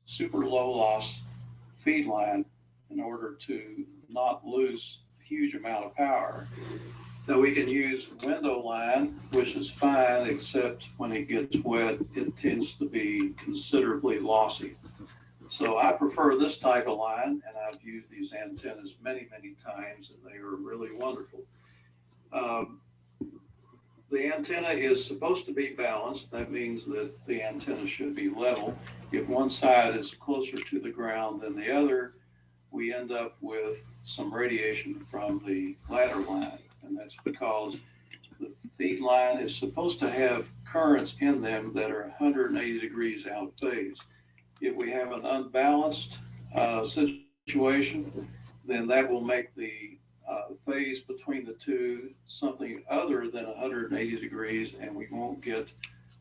Super low loss feed line in order to not lose a huge amount of power. So we can use window line, which is fine, except when it gets wet, it tends to be considerably lossy. So I prefer this type of line, and I've used these antennas many, many times, and they are really wonderful. The antenna is supposed to be balanced. That means that the antenna should be level. If one side is closer to the ground than the other, we end up with some radiation from the ladder line. And that's because the feed line is supposed to have currents in them that are 180 degrees out phase. If we have an unbalanced situation, then that will make the phase between the two something other than 180 degrees, and we won't get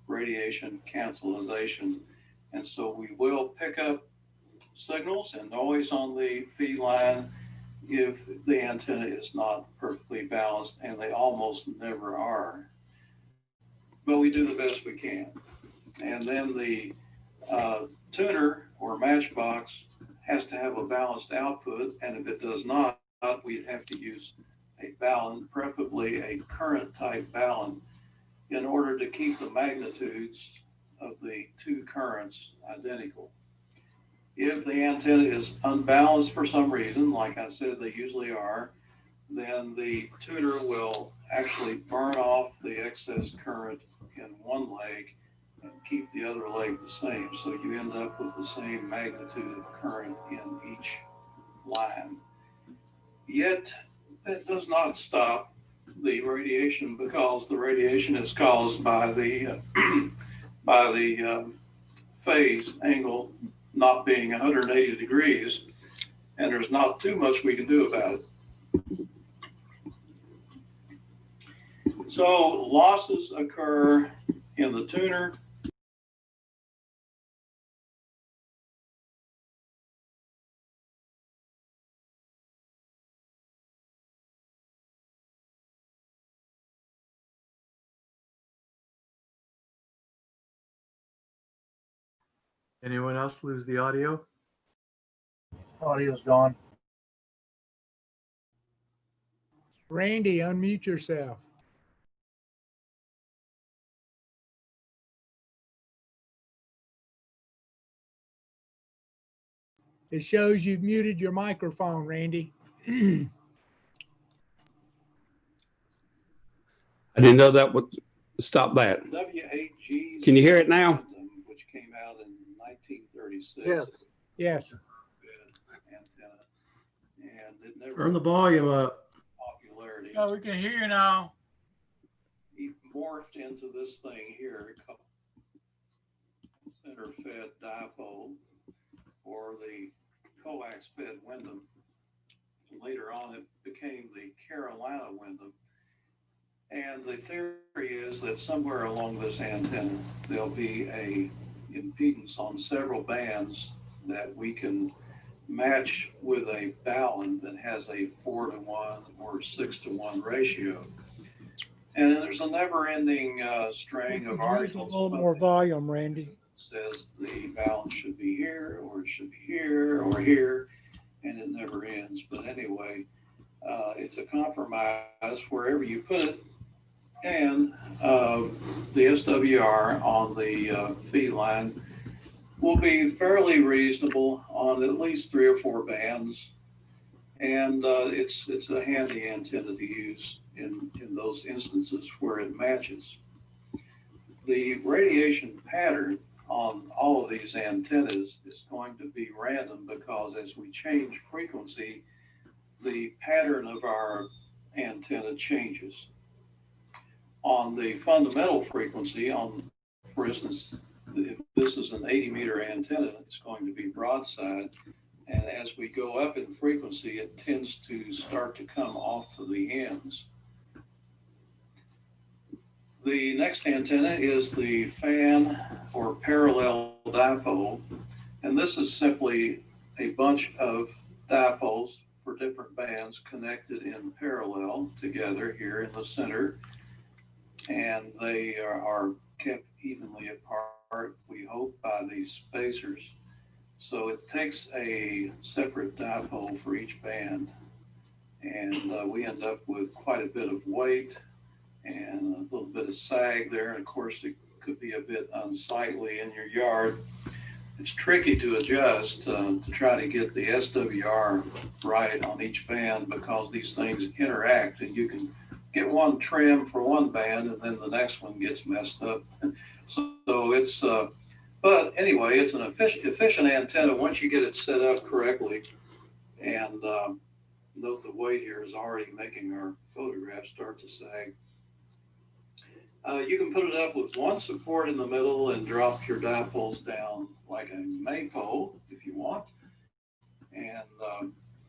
radiation cancellation. And so we will pick up signals and noise on the feed line if the antenna is not perfectly balanced, and they almost never are. But we do the best we can. And then the tuner or matchbox has to have a balanced output, and if it does not, we'd have to use a balun, preferably a current type balun, in order to keep the magnitudes of the two currents identical. If the antenna is unbalanced for some reason, like I said, they usually are, then the tuner will actually burn off the excess current in one leg and keep the other leg the same. So you end up with the same magnitude of current in each line. Yet that does not stop the radiation, because the radiation is caused by the phase angle not being 180 degrees, and there's not too much we can do about it. So losses occur in the tuner. Anyone else lose the audio? Audio's gone. Randy, unmute yourself. It shows you've muted your microphone, Randy. I didn't know that would stop that. W8G. Can you hear it now? Which came out in 1936. Yes. Yes. Antenna, and it never Turn the volume up. popularity. Oh, we can hear you now. He morphed into this thing here called center fed dipole, or the coax fed Wyndham. Later on, it became the Carolina Wyndham. And the theory is that somewhere along this antenna, there'll be a impedance on several bands that we can match with a balun that has a 4-to-1 or 6-to-1 ratio. And there's a never-ending string of articles. Use a little more volume, Randy. Says the balun should be here, or it should be here, or here, and it never ends. But anyway, it's a compromise wherever you put it. And the SWR on the feed line will be fairly reasonable on at least 3 or 4 bands. And it's a handy antenna to use in those instances where it matches. The radiation pattern on all of these antennas is going to be random, because as we change frequency, the pattern of our antenna changes. On the fundamental frequency, for instance, if this is an 80-meter antenna, it's going to be broadside. And as we go up in frequency, it tends to start to come off of the ends. The next antenna is the fan or parallel dipole. And this is simply a bunch of dipoles, for different bands connected in parallel together here in the center. And they are kept evenly apart, we hope, by these spacers. So it takes a separate dipole for each band. And we end up with quite a bit of weight and a little bit of sag there. And of course, it could be a bit unsightly in your yard. It's tricky to adjust to try to get the SWR right on each band because these things interact, and you can get one trim for one band and then the next one gets messed up. So it's, but anyway, it's an efficient antenna once you get it set up correctly. And note the weight here is already making our photograph start to sag. You can put it up with one support in the middle and drop your dipoles down like a maypole if you want. And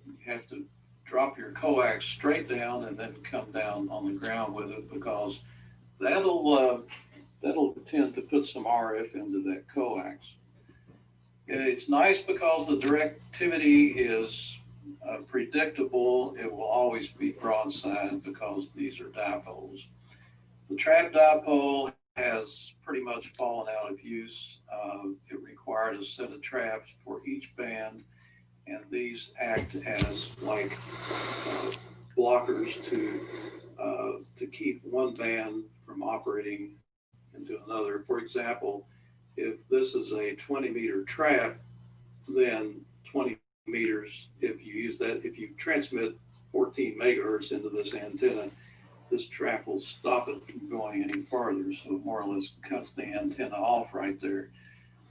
you have to drop your coax straight down and then come down on the ground with it because that'll tend to put some RF into that coax. It's nice because the directivity is predictable. It will always be broadside because these are dipoles. The trap dipole has pretty much fallen out of use. It required a set of traps for each band, and these act as like blockers to keep one band from operating into another. For example, if this is a 20-meter trap, then 20 meters, if you use that, if you transmit 14 megahertz into this antenna, this trap will stop it from going any farther. So it more or less cuts the antenna off right there.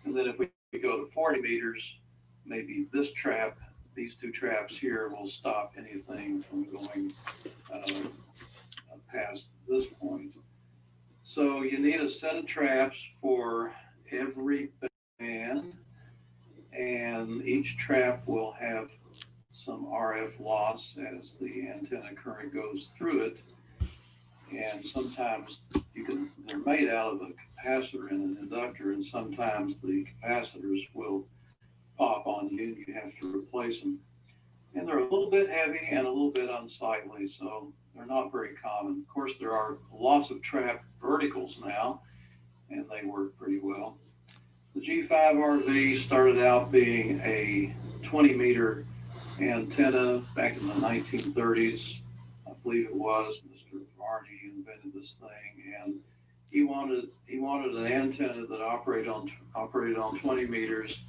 And then if we go to 40 meters, maybe this trap, these two traps here will stop anything from going past this point. So you need a set of traps for every band, and each trap will have some RF loss as the antenna current goes through it. And sometimes they're made out of a capacitor and an inductor, and sometimes the capacitors will pop on you and you have to replace them. And they're a little bit heavy and a little bit unsightly, so they're not very common. Of course, there are lots of trap verticals now, and they work pretty well. The G5RV started out being a 20-meter antenna back in the 1930s. I believe it was Mr. Varney invented this thing, and he wanted an antenna that operated on 20 meters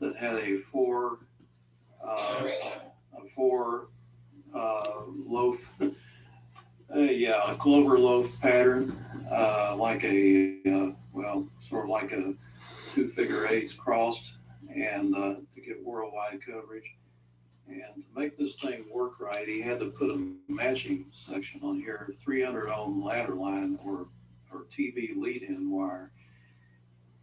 that had a four loaf, a clover loaf pattern, like sort of like a 2 figure eights crossed, and to get worldwide coverage. And to make this thing work right, he had to put a matching section on here, 300 ohm ladder line or TV lead-in wire.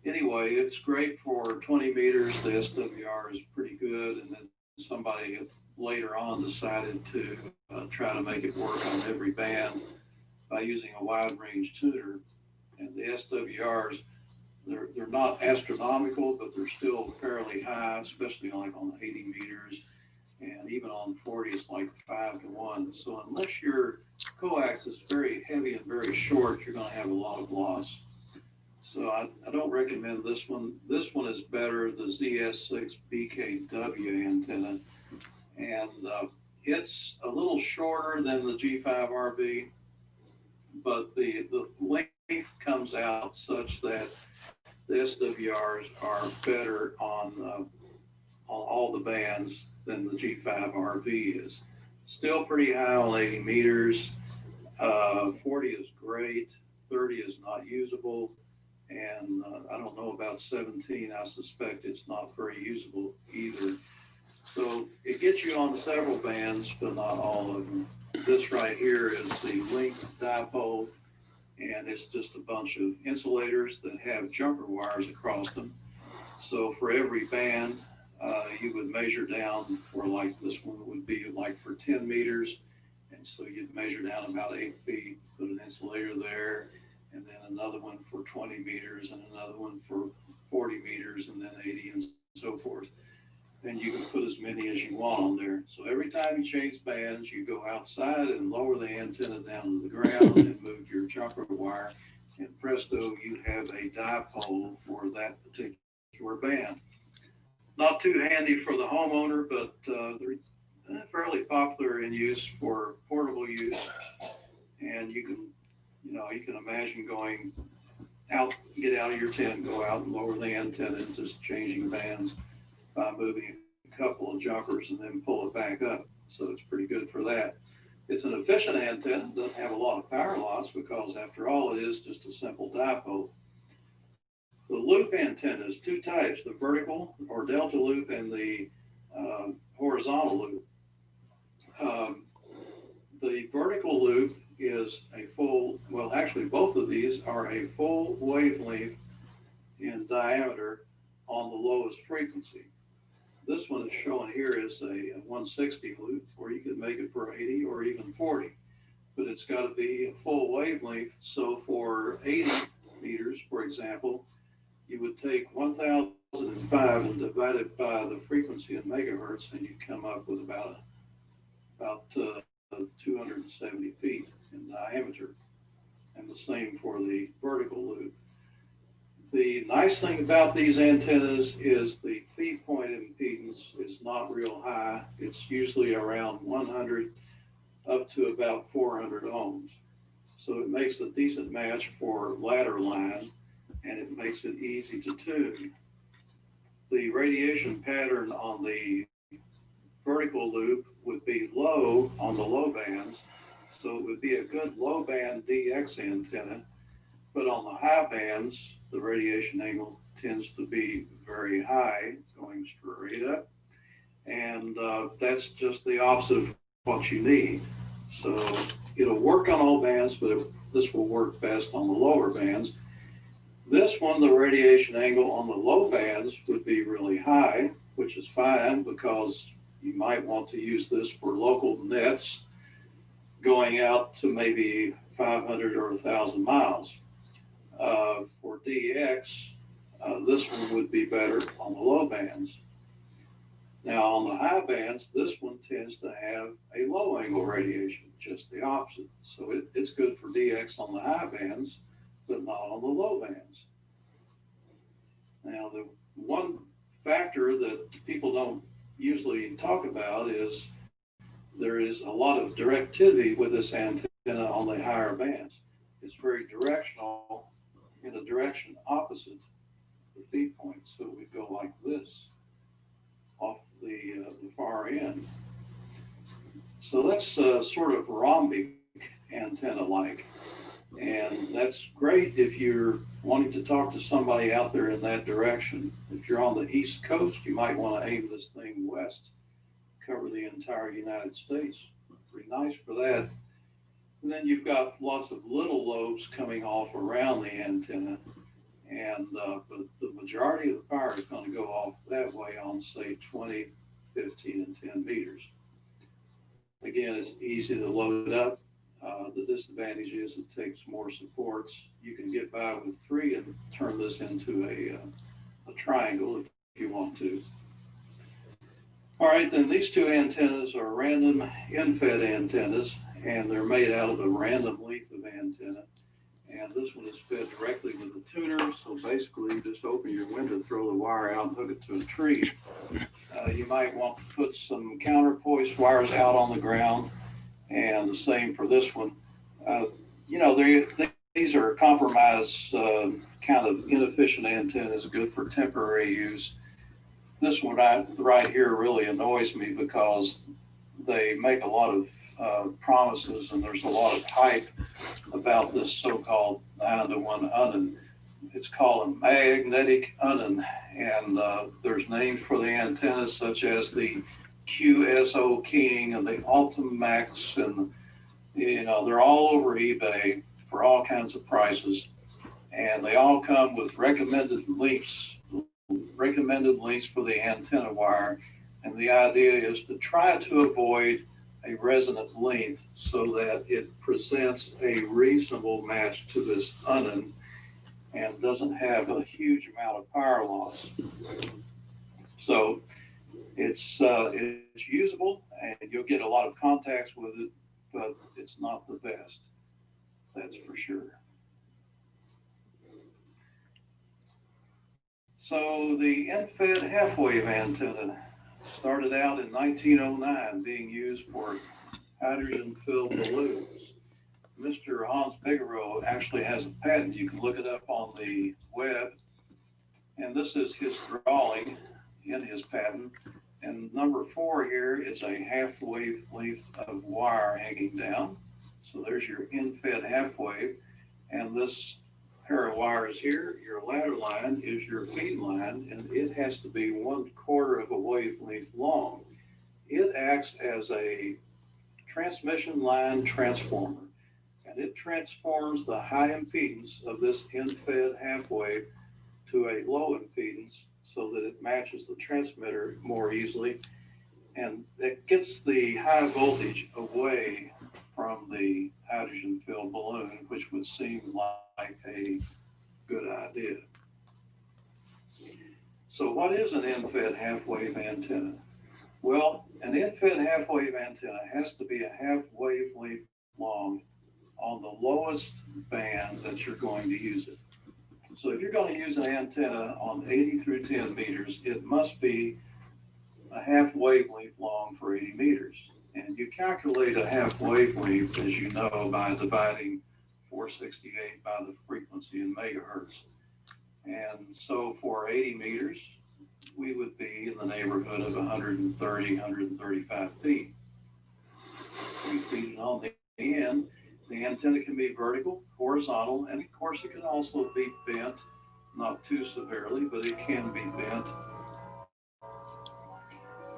Anyway, it's great for 20 meters. The SWR is pretty good. And then somebody later on decided to try to make it work on every band by using a wide range tuner. And the SWRs, they're not astronomical, but they're still fairly high, especially like on 80 meters. And even on 40, it's like 5-to-1. So unless your coax is very heavy and very short, you're going to have a lot of loss. So I don't recommend this one. This one is better, the ZS6BKW antenna. And it's a little shorter than the G5RB, but the length comes out such that the SWRs are better on all the bands than the G5RB is. Still pretty high on 80 meters. 40 is great. 30 is not usable. And I don't know about 17. I suspect it's not very usable either. So it gets you on several bands, but not all of them. This right here is the linked dipole, and it's just a bunch of insulators that have jumper wires across them. So for every band, you would measure down for, like this one would be like for 10 meters. And so you'd measure down about 8 feet, put an insulator there, and then another one for 20 meters and another one for 40 meters and then 80 and so forth. and you can put as many as you want on there. So every time you change bands, you go outside and lower the antenna down to the ground and move your jumper wire, and presto, you have a dipole for that particular band. Not too handy for the homeowner, but they're fairly popular in use for portable use. And you can imagine going out, get out of your tent, go out and lower the antenna and just changing bands by moving a couple of jumpers and then pull it back up. So it's pretty good for that. It's an efficient antenna, doesn't have a lot of power loss because after all, it is just a simple dipole. The loop antennas, two types, the vertical or delta loop and the horizontal loop. The vertical loop is a full, well, actually both of these are a full wavelength in diameter on the lowest frequency. This one is shown here as a 160 loop, or you could make it for 80 or even 40, but it's got to be a full wavelength. So for 80 meters, for example, you would take 1005 and divide it by the frequency in megahertz, and you come up with about 270 feet in diameter, and the same for the vertical loop. The nice thing about these antennas is the feed point impedance is not real high. It's usually around 100 up to about 400 ohms. So it makes a decent match for ladder line, and it makes it easy to tune. The radiation pattern on the vertical loop would be low on the low bands, so it would be a good low band DX antenna, but on the high bands, the radiation angle tends to be very high, going straight up, and that's just the opposite of what you need. So it'll work on all bands, but this will work best on the lower bands. This one, the radiation angle on the low bands would be really high, which is fine because you might want to use this for local nets going out to maybe 500 or 1,000 miles. For DX, this one would be better on the low bands. Now on the high bands, this one tends to have a low angle radiation, just the opposite. So it's good for DX on the high bands, but not on the low bands. Now the one factor that people don't usually talk about is there is a lot of directivity with this antenna on the higher bands. It's very directional in a direction opposite the feed point. So we go like this off the far end. So that's sort of rhombic antenna-like. And that's great if you're wanting to talk to somebody out there in that direction. If you're on the East Coast, you might want to aim this thing west, cover the entire United States. Pretty nice for that. And then you've got lots of little lobes coming off around the antenna. And but the majority of the power is going to go off that way on, say, 20, 15, and 10 meters. Again, it's easy to load up. The disadvantage is it takes more supports. You can get by with 3 and turn this into a triangle if you want to. All right, then these two antennas are random Mfed antennas, and they're made out of a random length of antenna. And this one is fed directly with a tuner. So basically you just open your window, throw the wire out, and hook it to a tree. You might want to put some counterpoise wires out on the ground, and the same for this one. You know, these are compromised kind of inefficient antennas, good for temporary use. This one right here really annoys me because they make a lot of promises, and there's a lot of hype about this so-called 9-to-1 unun. It's called a magnetic unun, and there's names for the antennas such as the QSO King and the Ultimax, and you know, they're all over eBay for all kinds of prices, and they all come with recommended lengths for the antenna wire. And the idea is to try to avoid a resonant length so that it presents a reasonable match to this unun and doesn't have a huge amount of power loss. So It's usable and you'll get a lot of contacts with it, but it's not the best. That's for sure. So the Mfed half-wave antenna started out in 1909 being used for hydrogen-filled balloons. Mr. Hans Bigelow actually has a patent. You can look it up on the web. And this is his drawing in his patent. And number 4 here is a half wave length of wire hanging down. So there's your Mfed half wave. And this pair of wires here, your ladder line is your feed line, and it has to be 1/4 of a wavelength long. It acts as a transmission line transformer, and it transforms the high impedance of this Mfed half wave to a low impedance so that it matches the transmitter more easily, and it gets the high voltage away from the hydrogen filled balloon, which would seem like a good idea. So what is an Mfed half wave antenna? Well, an Mfed half wave antenna has to be a half wavelength long on the lowest band that you're going to use it. So if you're going to use an antenna on 80 through 10 meters, it must be a half wavelength long for 80 meters. And you calculate a half wavelength, as you know, by dividing 468 by the frequency in megahertz. And so for 80 meters, we would be in the neighborhood of 130, 135 feet. We feed it on the end. The antenna can be vertical, horizontal, and of course it can also be bent, not too severely, but it can be bent.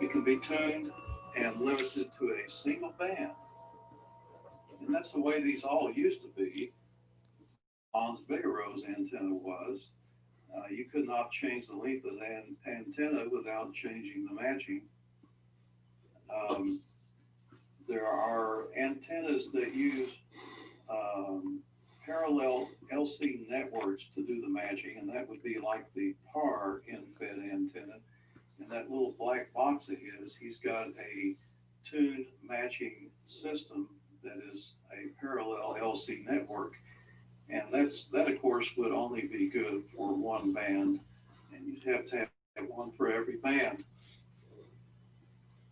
It can be tuned and limited to a single band. And that's the way these all used to be. Hans Bigelow's antenna was. You could not change the length of the antenna without changing the matching. There are antennas that use parallel LC networks to do the matching, and that would be like the PAR Mfed antenna. And that little black box of his, he's got a tuned matching system that is a parallel LC network. And that of course would only be good for one band, and you'd have to have one for every band.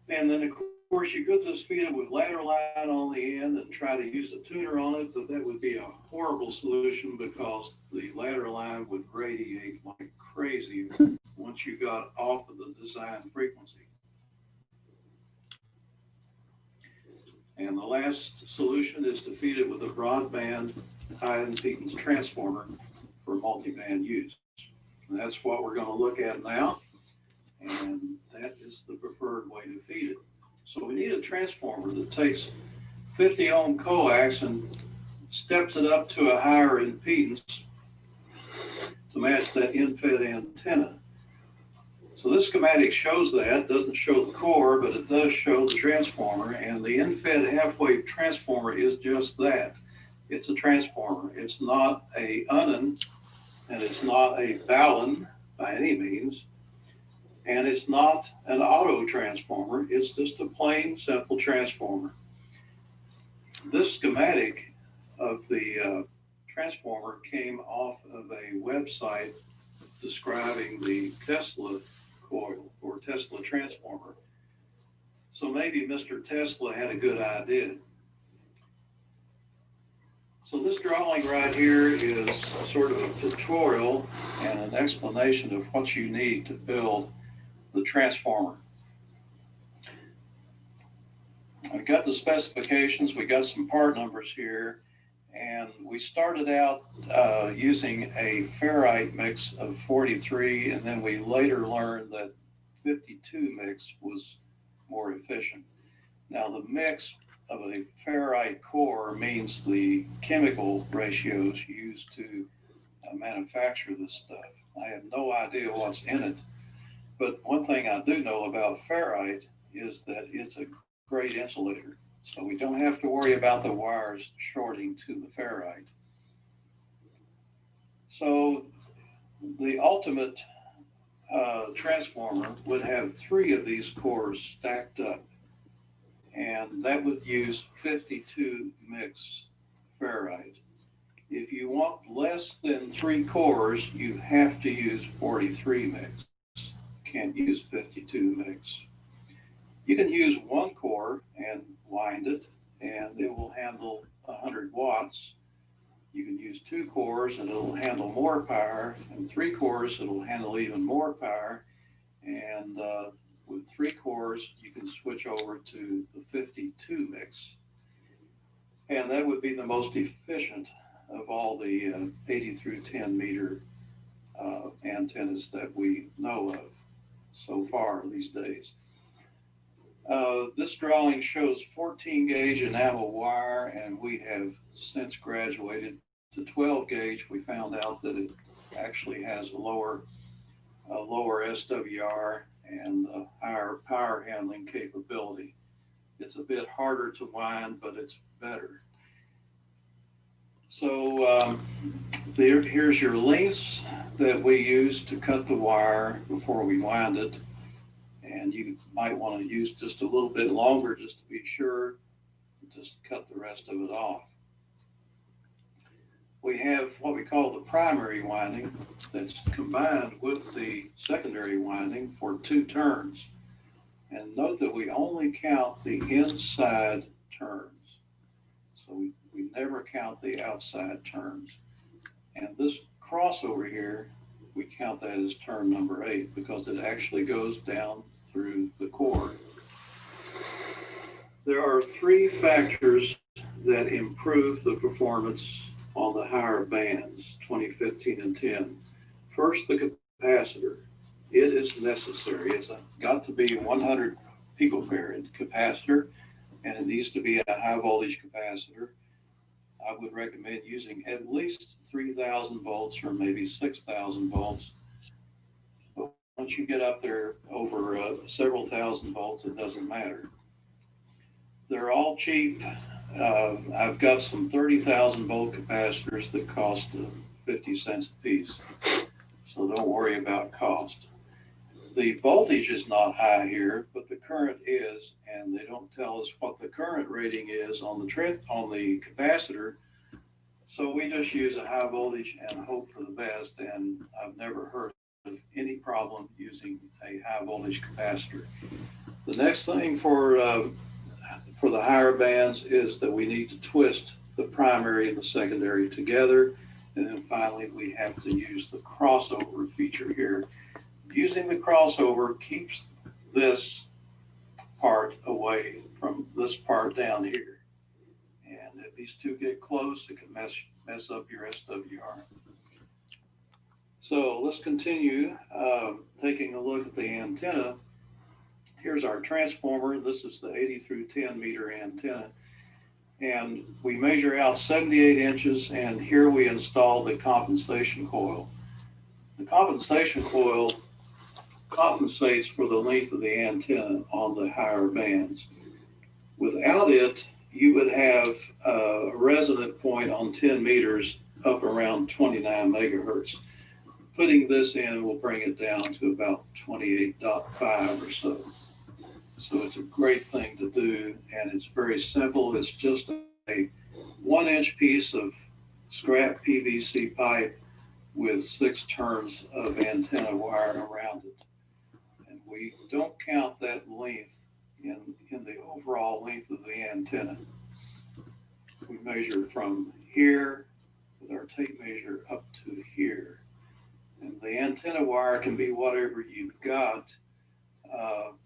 And then of course you could just feed it with ladder line on the end and try to use a tuner on it, but that would be a horrible solution because the ladder line would radiate like crazy once you got off of the design frequency. And the last solution is to feed it with a broadband high impedance transformer for multi-band use. And that's what we're going to look at now, and that is the preferred way to feed it. So we need a transformer that takes 50 ohm coax and steps it up to a higher impedance to match that Mfed antenna. So this schematic shows that. Doesn't show the core, but it does show the transformer, and the Mfed half-wave transformer is just that. It's a transformer. It's not a Unnen, and it's not a Ballon by any means, and it's not an auto transformer. It's just a plain, simple transformer. This schematic of the transformer came off of a website describing the Tesla coil or Tesla transformer. So maybe Mr. Tesla had a good idea. So this drawing right here is sort of a tutorial and an explanation of what you need to build the transformer. I've got the specifications, we got some part numbers here, and we started out using a ferrite mix of 43, and then we later learned that 52 mix was more efficient. Now the mix of a ferrite core means the chemical ratios used to manufacture this stuff. I have no idea what's in it, but one thing I do know about ferrite is that it's a great insulator. So we don't have to worry about the wires shorting to the ferrite. So the ultimate transformer would have 3 of these cores stacked up, and that would use 52 mix ferrite. If you want less than 3 cores, you have to use 43 mix. Can't use 52 mix. You can use 1 core and wind it, and it will handle 100 watts. You can use 2 cores and it'll handle more power, and 3 cores, it'll handle even more power. And with 3 cores, you can switch over to the 52 mix. And that would be the most efficient of all the 80 through 10 meter antennas that we know of so far these days. This drawing shows 14 gauge enamel wire, and we have since graduated to 12 gauge. We found out that it actually has a lower SWR and a higher power handling capability. It's a bit harder to wind, but it's better. So here's your lengths that we use to cut the wire before we wind it. And you might want to use just a little bit longer just to be sure, just cut the rest of it off. We have what we call the primary winding that's combined with the secondary winding for 2 turns. And note that we only count the inside turns. So we never count the outside turns. And this crossover here, we count that as turn number 8 because it actually goes down through the core. There are 3 factors that improve the performance on the higher bands, 20, 15, and 10. First, the capacitor. It is necessary. It's got to be 100 picofarad capacitor, and it needs to be a high voltage capacitor. I would recommend using at least 3,000 volts or maybe 6,000 volts. But once you get up there over several thousand volts, it doesn't matter. They're all cheap. I've got some 30,000 volt capacitors that cost 50 cents a piece. So don't worry about cost. The voltage is not high here, but the current is, and they don't tell us what the current rating is on the capacitor. So we just use a high voltage and hope for the best. And I've never heard of any problem using a high voltage capacitor. The next thing for the higher bands is that we need to twist the primary and the secondary together. And then finally, we have to use the crossover feature here. Using the crossover keeps this part away from this part down here. And if these two get close, it can mess up your SWR. So let's continue taking a look at the antenna. Here's our transformer. This is the 80 through 10 meter antenna. And we measure out 78 inches, and here we install the compensation coil. The compensation coil compensates for the length of the antenna on the higher bands. Without it, you would have a resonant point on 10 meters up around 29 megahertz. Putting this in will bring it down to about 28.5 or so. So it's a great thing to do, and it's very simple. It's just a 1-inch piece of scrap PVC pipe with 6 turns of antenna wire around it. And we don't count that length in the overall length of the antenna. We measure from here with our tape measure up to here. And the antenna wire can be whatever you've got.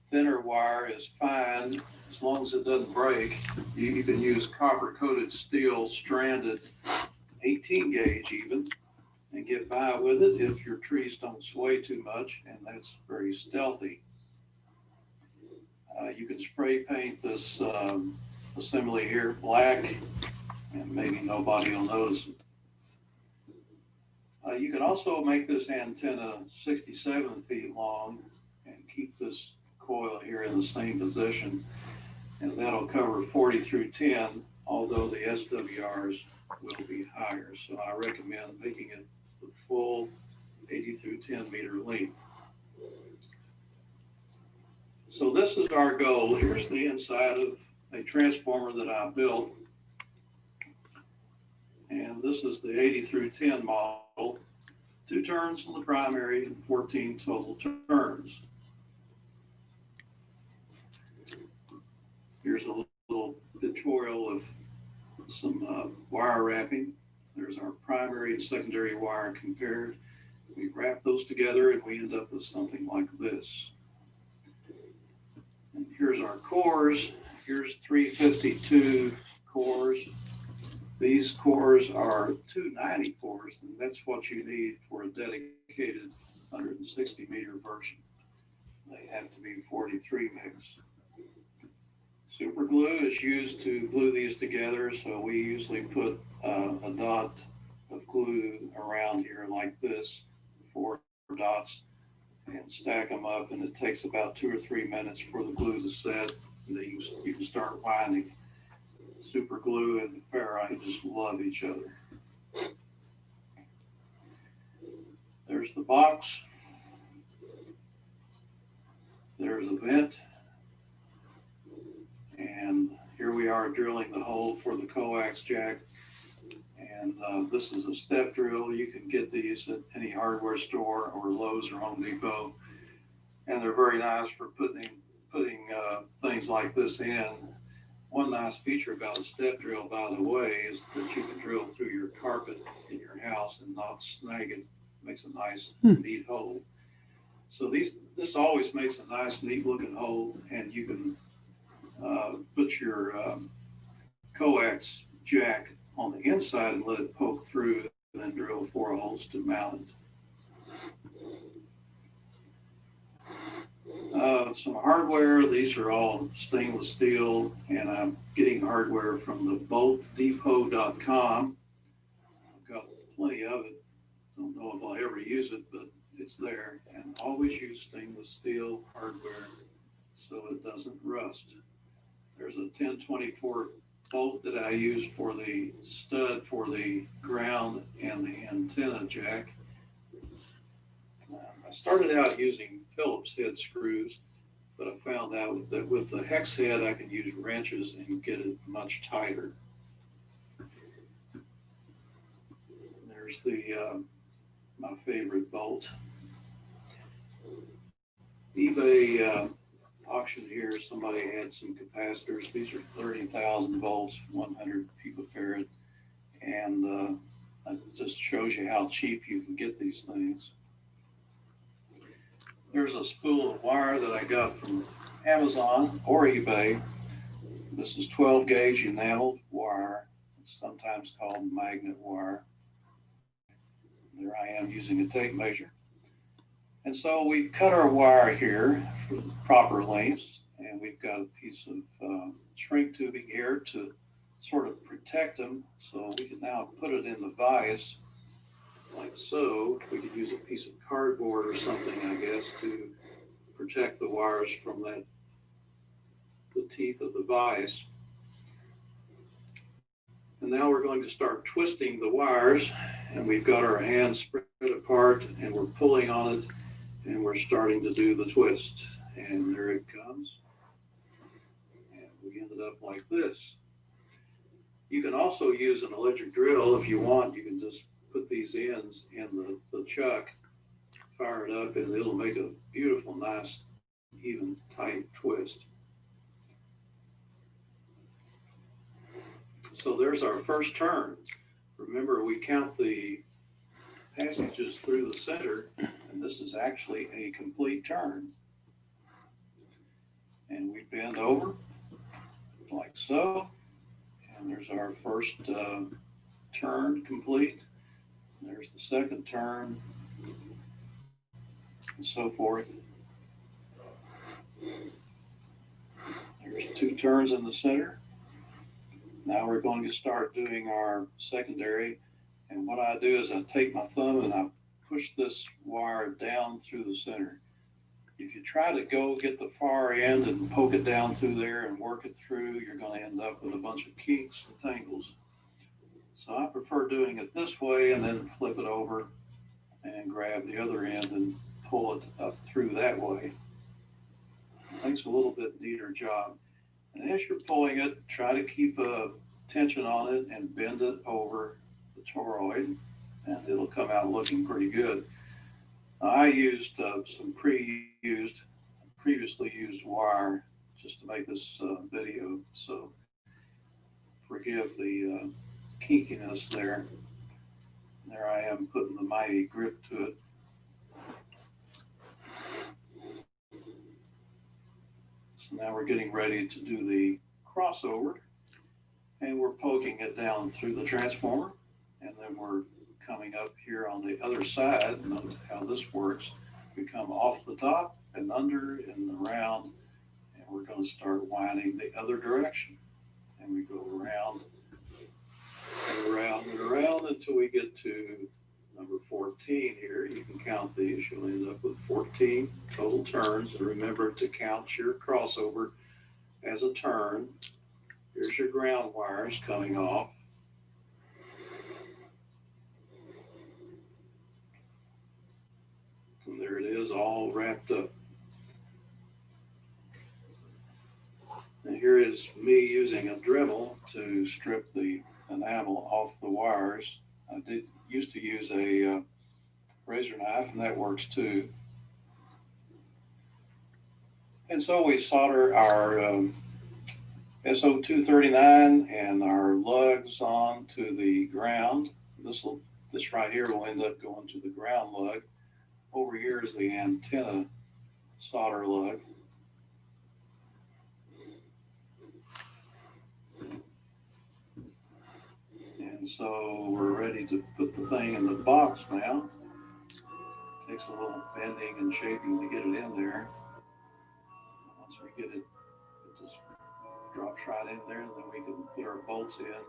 Thinner wire is fine as long as it doesn't break. You can use copper coated steel stranded 18 gauge even and get by with it if your trees don't sway too much, and that's very stealthy. You can spray paint this assembly here black, and maybe nobody will notice it. You can also make this antenna 67 feet long and keep this coil here in the same position, and that'll cover 40 through 10, although the SWRs will be higher. So I recommend making it the full 80 through 10 meter length. So this is our goal. Here's the inside of a transformer that I built. And this is the 80 through 10 model. 2 turns on the primary and 14 total turns. Here's a little pictorial of some wire wrapping. There's our primary and secondary wire compared. We wrap those together and we end up with something like this. And here's our cores. Here's 352 cores. These cores are 290 cores, and that's what you need for a dedicated 160 meter version. They have to be 43 mix. Super glue is used to glue these together, so we usually put a dot of glue around here like this, 4 dots, and stack them up, and it takes about 2 or 3 minutes for the glue to set, and then you can start winding. Super glue and ferrite just love each other. There's the box. There's a vent. And here we are drilling the hole for the coax jack. And this is a step drill. You can get these at any hardware store or Lowe's or Home Depot. And they're very nice for putting things like this in. One nice feature about a step drill, by the way, is that you can drill through your carpet in your house and not snag it. Makes a nice, neat hole. So this always makes a nice, neat looking hole, and you can put your coax jack on the inside and let it poke through, and then drill 4 holes to mount it. Some hardware. These are all stainless steel, and I'm getting hardware from the boltdepot.com. I've got plenty of it. Don't know if I'll ever use it, but it's there. And always use stainless steel hardware so it doesn't rust. There's a 1024 bolt that I use for the stud for the ground and the antenna jack. I started out using Phillips head screws, but I found out that with the hex head, I can use wrenches and get it much tighter. There's the my favorite bolt. eBay auction here, somebody had some capacitors. These are 30,000 volts, 100 picofarad, and it just shows you how cheap you can get these things. There's a spool of wire that I got from Amazon or eBay. This is 12 gauge enameled wire. It's sometimes called magnet wire. There I am using a tape measure. And so we've cut our wire here for the proper lengths, and we've got a piece of shrink tubing here to sort of protect them. So we can now put it in the vise like so. We could use a piece of cardboard or something, I guess, to protect the wires from the teeth of the vise. And now we're going to start twisting the wires, and we've got our hands spread apart, and we're pulling on it, and we're starting to do the twist. And there it comes. And we ended up like this. You can also use an electric drill if you want. You can just put these ends in the chuck, fire it up, and it'll make a beautiful, nice, even, tight twist. So there's our first turn. Remember, we count the passages through the center, and this is actually a complete turn. And we bend over like so, and there's our first turn complete. There's the second turn, and so forth. There's 2 turns in the center. Now we're going to start doing our secondary. And what I do is I take my thumb and I push this wire down through the center. If you try to go get the far end and poke it down through there and work it through, you're going to end up with a bunch of kinks and tangles. So I prefer doing it this way and then flip it over and grab the other end and pull it up through that way. makes a little bit neater job. And as you're pulling it, try to keep a tension on it and bend it over the toroid, and it'll come out looking pretty good. I used some previously used wire just to make this video, so forgive the kinkiness there. There I am putting the mighty grip to it. So now we're getting ready to do the crossover, and we're poking it down through the transformer, and then we're coming up here on the other side. Note how this works. We come off the top and under and around, and we're going to start winding the other direction. And we go around and around and around until we get to number 14 here. You can count these. You'll end up with 14 total turns. And remember to count your crossover as a turn. Here's your ground wires coming off. And there it is, all wrapped up. And here is me using a Dremel to strip the enamel off the wires. I used to use a razor knife, and that works too. And so we solder our SO239 and our lugs onto the ground. This right here will end up going to the ground lug. Over here is the antenna solder lug. And so we're ready to put the thing in the box now. Takes a little bending and shaping to get it in there. Once we get it, it just drops right in there, and then we can put our bolts in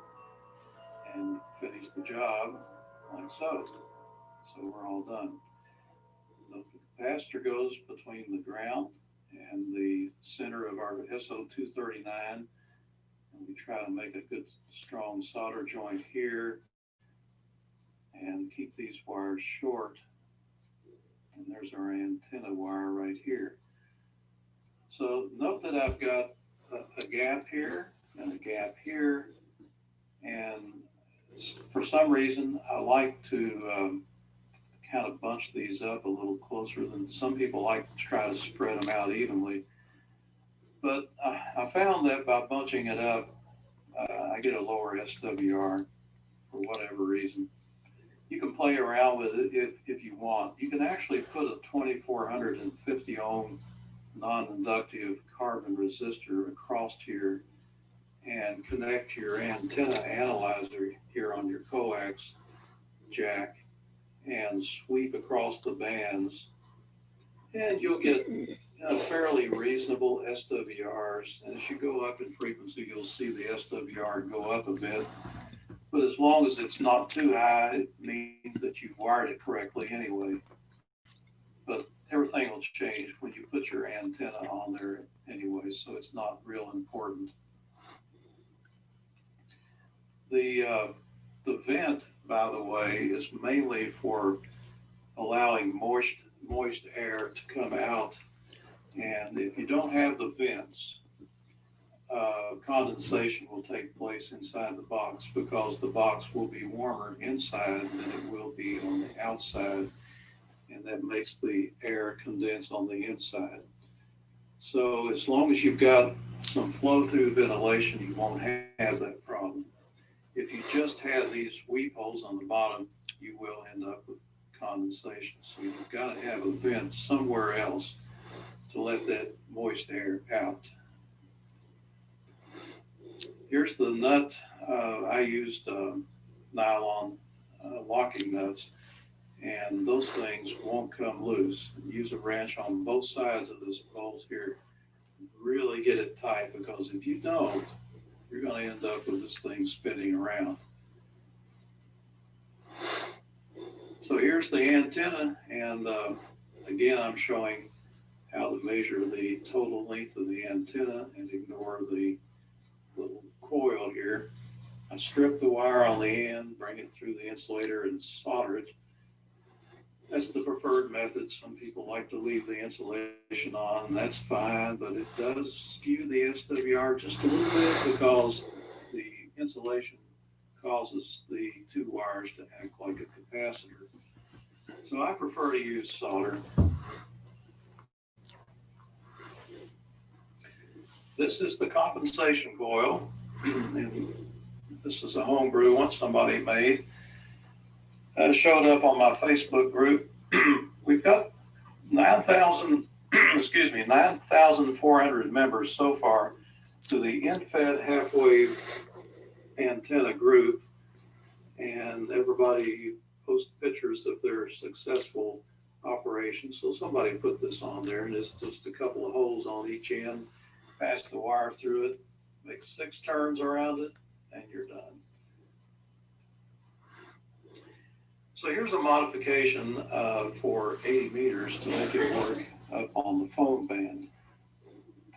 and finish the job like so. So we're all done. The capacitor goes between the ground and the center of our SO239. And we try to make a good strong solder joint here and keep these wires short. And there's our antenna wire right here. So note that I've got a gap here and a gap here. And for some reason, I like to kind of bunch these up a little closer than some people like to try to spread them out evenly. But I found that by bunching it up, I get a lower SWR for whatever reason. You can play around with it if you want. You can actually put a 2450 ohm non-inductive carbon resistor across here and connect your antenna analyzer here on your coax jack and sweep across the bands, and you'll get fairly reasonable SWRs. And as you go up in frequency, you'll see the SWR go up a bit. But as long as it's not too high, it means that you've wired it correctly anyway. But everything will change when you put your antenna on there anyway, so it's not real important. The vent, by the way, is mainly for allowing moist air to come out. And if you don't have the vents, condensation will take place inside the box, because the box will be warmer inside than it will be on the outside, and that makes the air condense on the inside. So as long as you've got some flow-through ventilation, you won't have that problem. If you just have these weep holes on the bottom, you will end up with condensation. So you've got to have a vent somewhere else to let that moist air out. Here's the nut. I used nylon locking nuts, and those things won't come loose. Use a wrench on both sides of this bolt here. Really get it tight, because if you don't, you're going to end up with this thing spinning around. So here's the antenna, and again, I'm showing how to measure the total length of the antenna and ignore the little coil here. I strip the wire on the end, bring it through the insulator and solder it. That's the preferred method. Some people like to leave the insulation on, and that's fine, but it does skew the SWR just a little bit because the insulation causes the two wires to act like a capacitor. So I prefer to use solder. This is the compensation coil, and this is a homebrew one somebody made. Showed up on my Facebook group. We've got 9,000, 9,400 members so far to the Mfed half-wave antenna group, and everybody posts pictures of their successful operations. So somebody put this on there, and it's just a couple of holes on each end. Pass the wire through it, make 6 turns around it, and you're done. So here's a modification for 80 meters to make it work up on the phone band.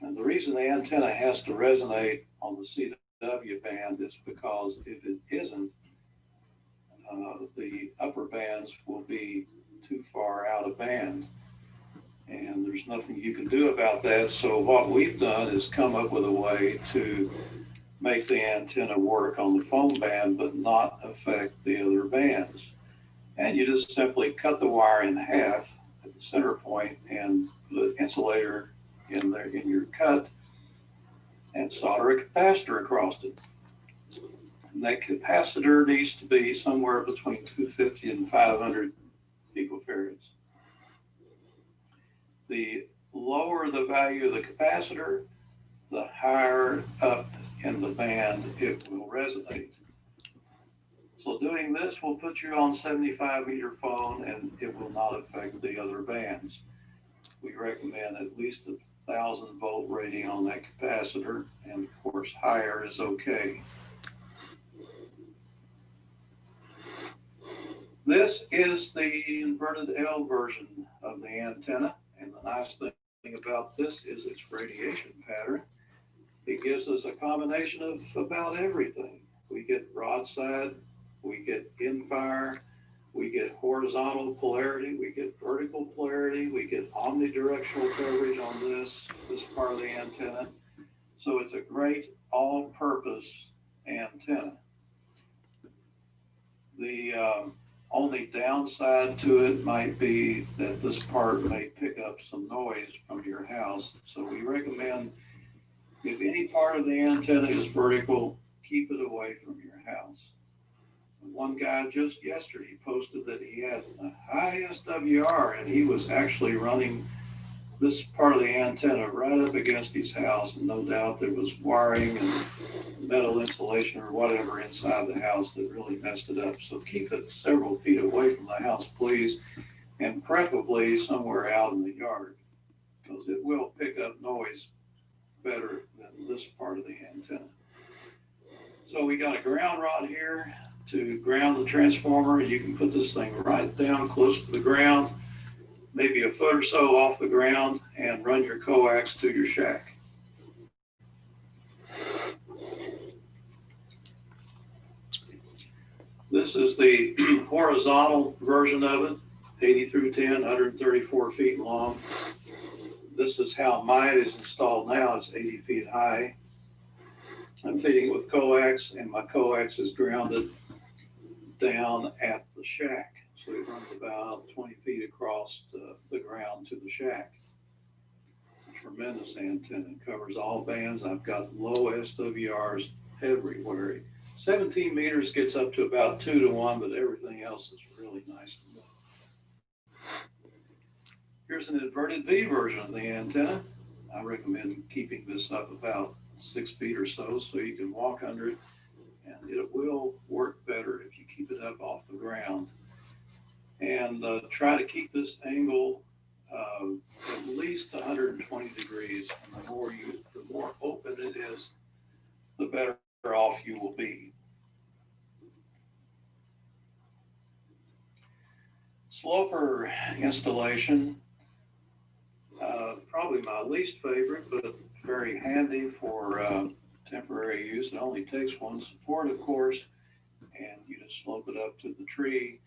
And the reason the antenna has to resonate on the CW band is because if it isn't, the upper bands will be too far out of band. And there's nothing you can do about that. So what we've done is come up with a way to make the antenna work on the phone band, but not affect the other bands. And you just simply cut the wire in half at the center point and put an insulator in there in your cut and solder a capacitor across it. And that capacitor needs to be somewhere between 250 and 500 picofarads. The lower the value of the capacitor, the higher up in the band it will resonate. So doing this will put you on 75 meter phone, and it will not affect the other bands. We recommend at least 1,000 volt rating on that capacitor, and of course higher is okay. This is the inverted L version of the antenna, and the nice thing about this is its radiation pattern. It gives us a combination of about everything. We get broadside, we get in-fire, we get horizontal polarity, we get vertical polarity, we get omnidirectional coverage on this part of the antenna. So it's a great all-purpose antenna. The only downside to it might be that this part may pick up some noise from your house. So we recommend if any part of the antenna is vertical, keep it away from your house. One guy just yesterday posted that he had a high SWR and he was actually running this part of the antenna right up against his house, and no doubt there was wiring and metal insulation or whatever inside the house that really messed it up. So keep it several feet away from the house, please, and preferably somewhere out in the yard, because it will pick up noise better than this part of the antenna. So we got a ground rod here to ground the transformer. You can put this thing right down close to the ground, maybe a foot or so off the ground, and run your coax to your shack. This is the horizontal version of it, 80 through 10, 134 feet long. This is how mine is installed now. It's 80 feet high. I'm feeding it with coax, and my coax is grounded down at the shack. So it runs about 20 feet across the ground to the shack. It's a tremendous antenna. It covers all bands. I've got low SWRs everywhere. 17 meters gets up to about 2 to 1, but everything else is really nice and low. Here's an inverted V version of the antenna. I recommend keeping this up about 6 feet or so you can walk under it, and it will work better if you keep it up off the ground. And try to keep this angle at least 120 degrees. And the more open it is, the better off you will be. Slopper installation, probably my least favorite, but very handy for temporary use. It only takes one support, of course, and you just slope it up to the tree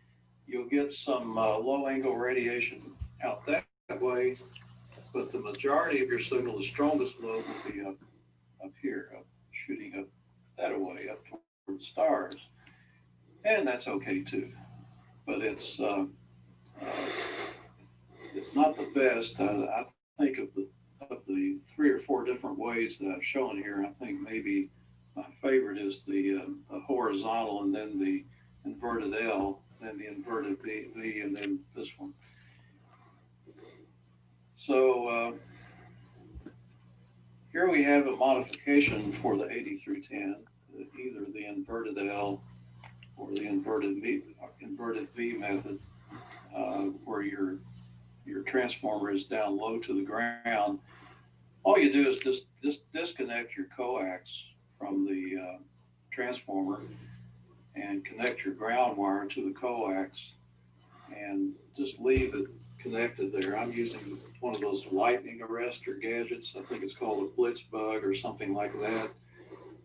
you'll get some low angle radiation out that way, but the majority of your signal, the strongest lobe, will be up here, shooting up that way, up toward the stars. And that's okay too. But it's not the best. I think of the 3 or 4 different ways that I've shown here, I think maybe my favorite is the horizontal, and then the inverted L, then the inverted V, and then this one. So here we have a modification for the 80 through 10, either the inverted L or the inverted V method, where your transformer is down low to the ground. All you do is just disconnect your coax from the transformer and connect your ground wire to the coax and just leave it connected there. I'm using one of those lightning arrestor gadgets. I think it's called a blitz bug or something like that.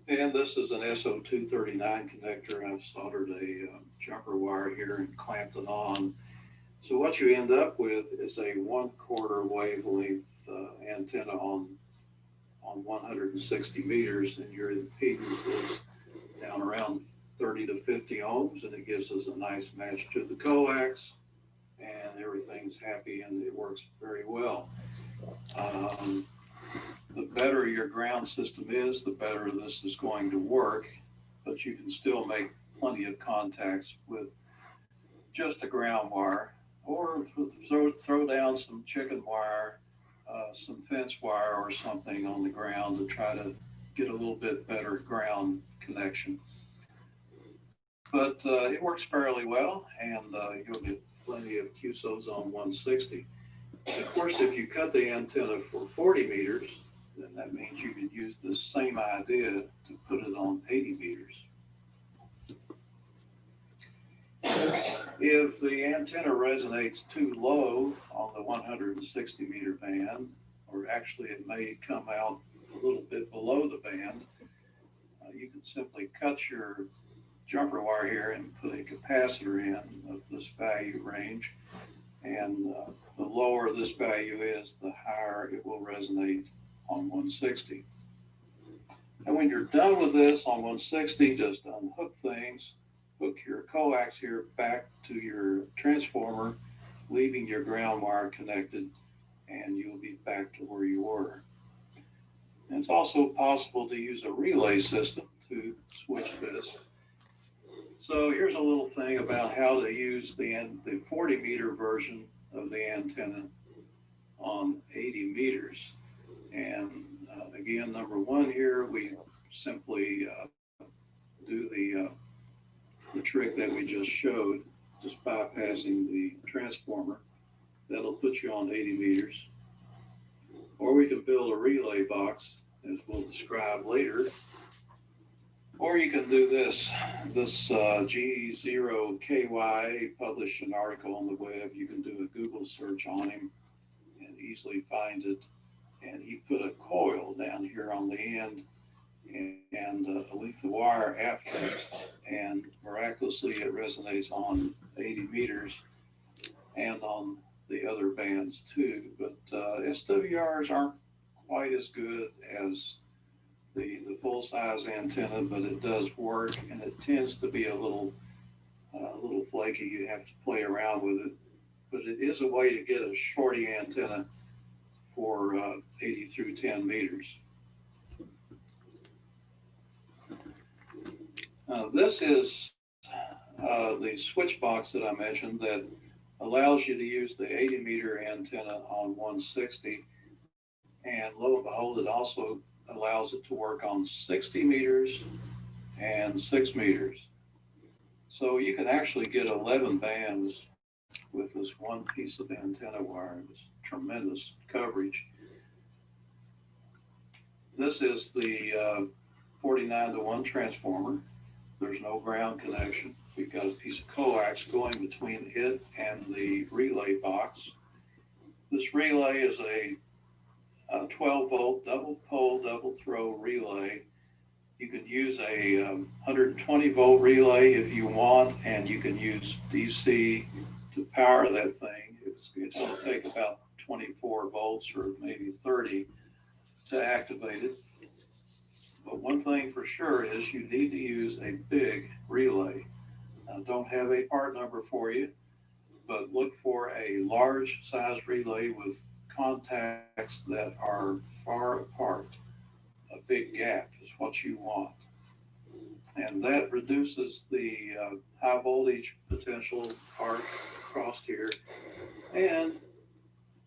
And this is an SO239 connector. I've soldered a jumper wire here and clamped it on. So what you end up with is a 1/4 wavelength antenna on 160 meters, and your impedance is down around 30 to 50 ohms, and it gives us a nice match to the coax, and everything's happy and it works very well. The better your ground system is, the better this is going to work, but you can still make plenty of contacts with just a ground wire, or throw down some chicken wire, some fence wire or something on the ground to try to get a little bit better ground connection. But it works fairly well, and you'll get plenty of QSOs on 160. Of course, if you cut the antenna for 40 meters, then that means you could use the same idea to put it on 80 meters. If the antenna resonates too low on the 160 meter band, or actually it may come out a little bit below the band, you can simply cut your jumper wire here and put a capacitor in of this value range. And the lower this value is, the higher it will resonate on 160. And when you're done with this on 160, just unhook things, hook your coax here back to your transformer, leaving your ground wire connected, and you'll be back to where you were. And it's also possible to use a relay system to switch this. So here's a little thing about how to use the 40 meter version of the antenna on 80 meters. And again, number one here, we simply do the trick that we just showed, just bypassing the transformer. That'll put you on 80 meters. Or we can build a relay box, as we'll describe later. Or you can do this G0KY published an article on the web. You can do a Google search on him and easily find it. And he put a coil down here on the end and a length of wire after it, and miraculously it resonates on 80 meters and on the other bands too. But SWRs aren't quite as good as the full-size antenna, but it does work, and it tends to be a little flaky. You have to play around with it, but it is a way to get a shorty antenna for 80 through 10 meters. This is the switch box that I mentioned that allows you to use the 80 meter antenna on 160, and lo and behold, it also allows it to work on 60 meters and 6 meters. So you can actually get 11 bands with this one piece of antenna wire. It's tremendous coverage. This is the 49-to-1 transformer. There's no ground connection. We've got a piece of coax going between it and the relay box. This relay is a 12-volt double pole, double throw relay, You can use a 120 volt relay if you want, and you can use DC to power that thing. It's going to take about 24 volts or maybe 30 to activate it. But one thing for sure is you need to use a big relay. I don't have a part number for you, but look for a large size relay with contacts that are far apart. A big gap is what you want. And that reduces the high voltage potential arc across here. And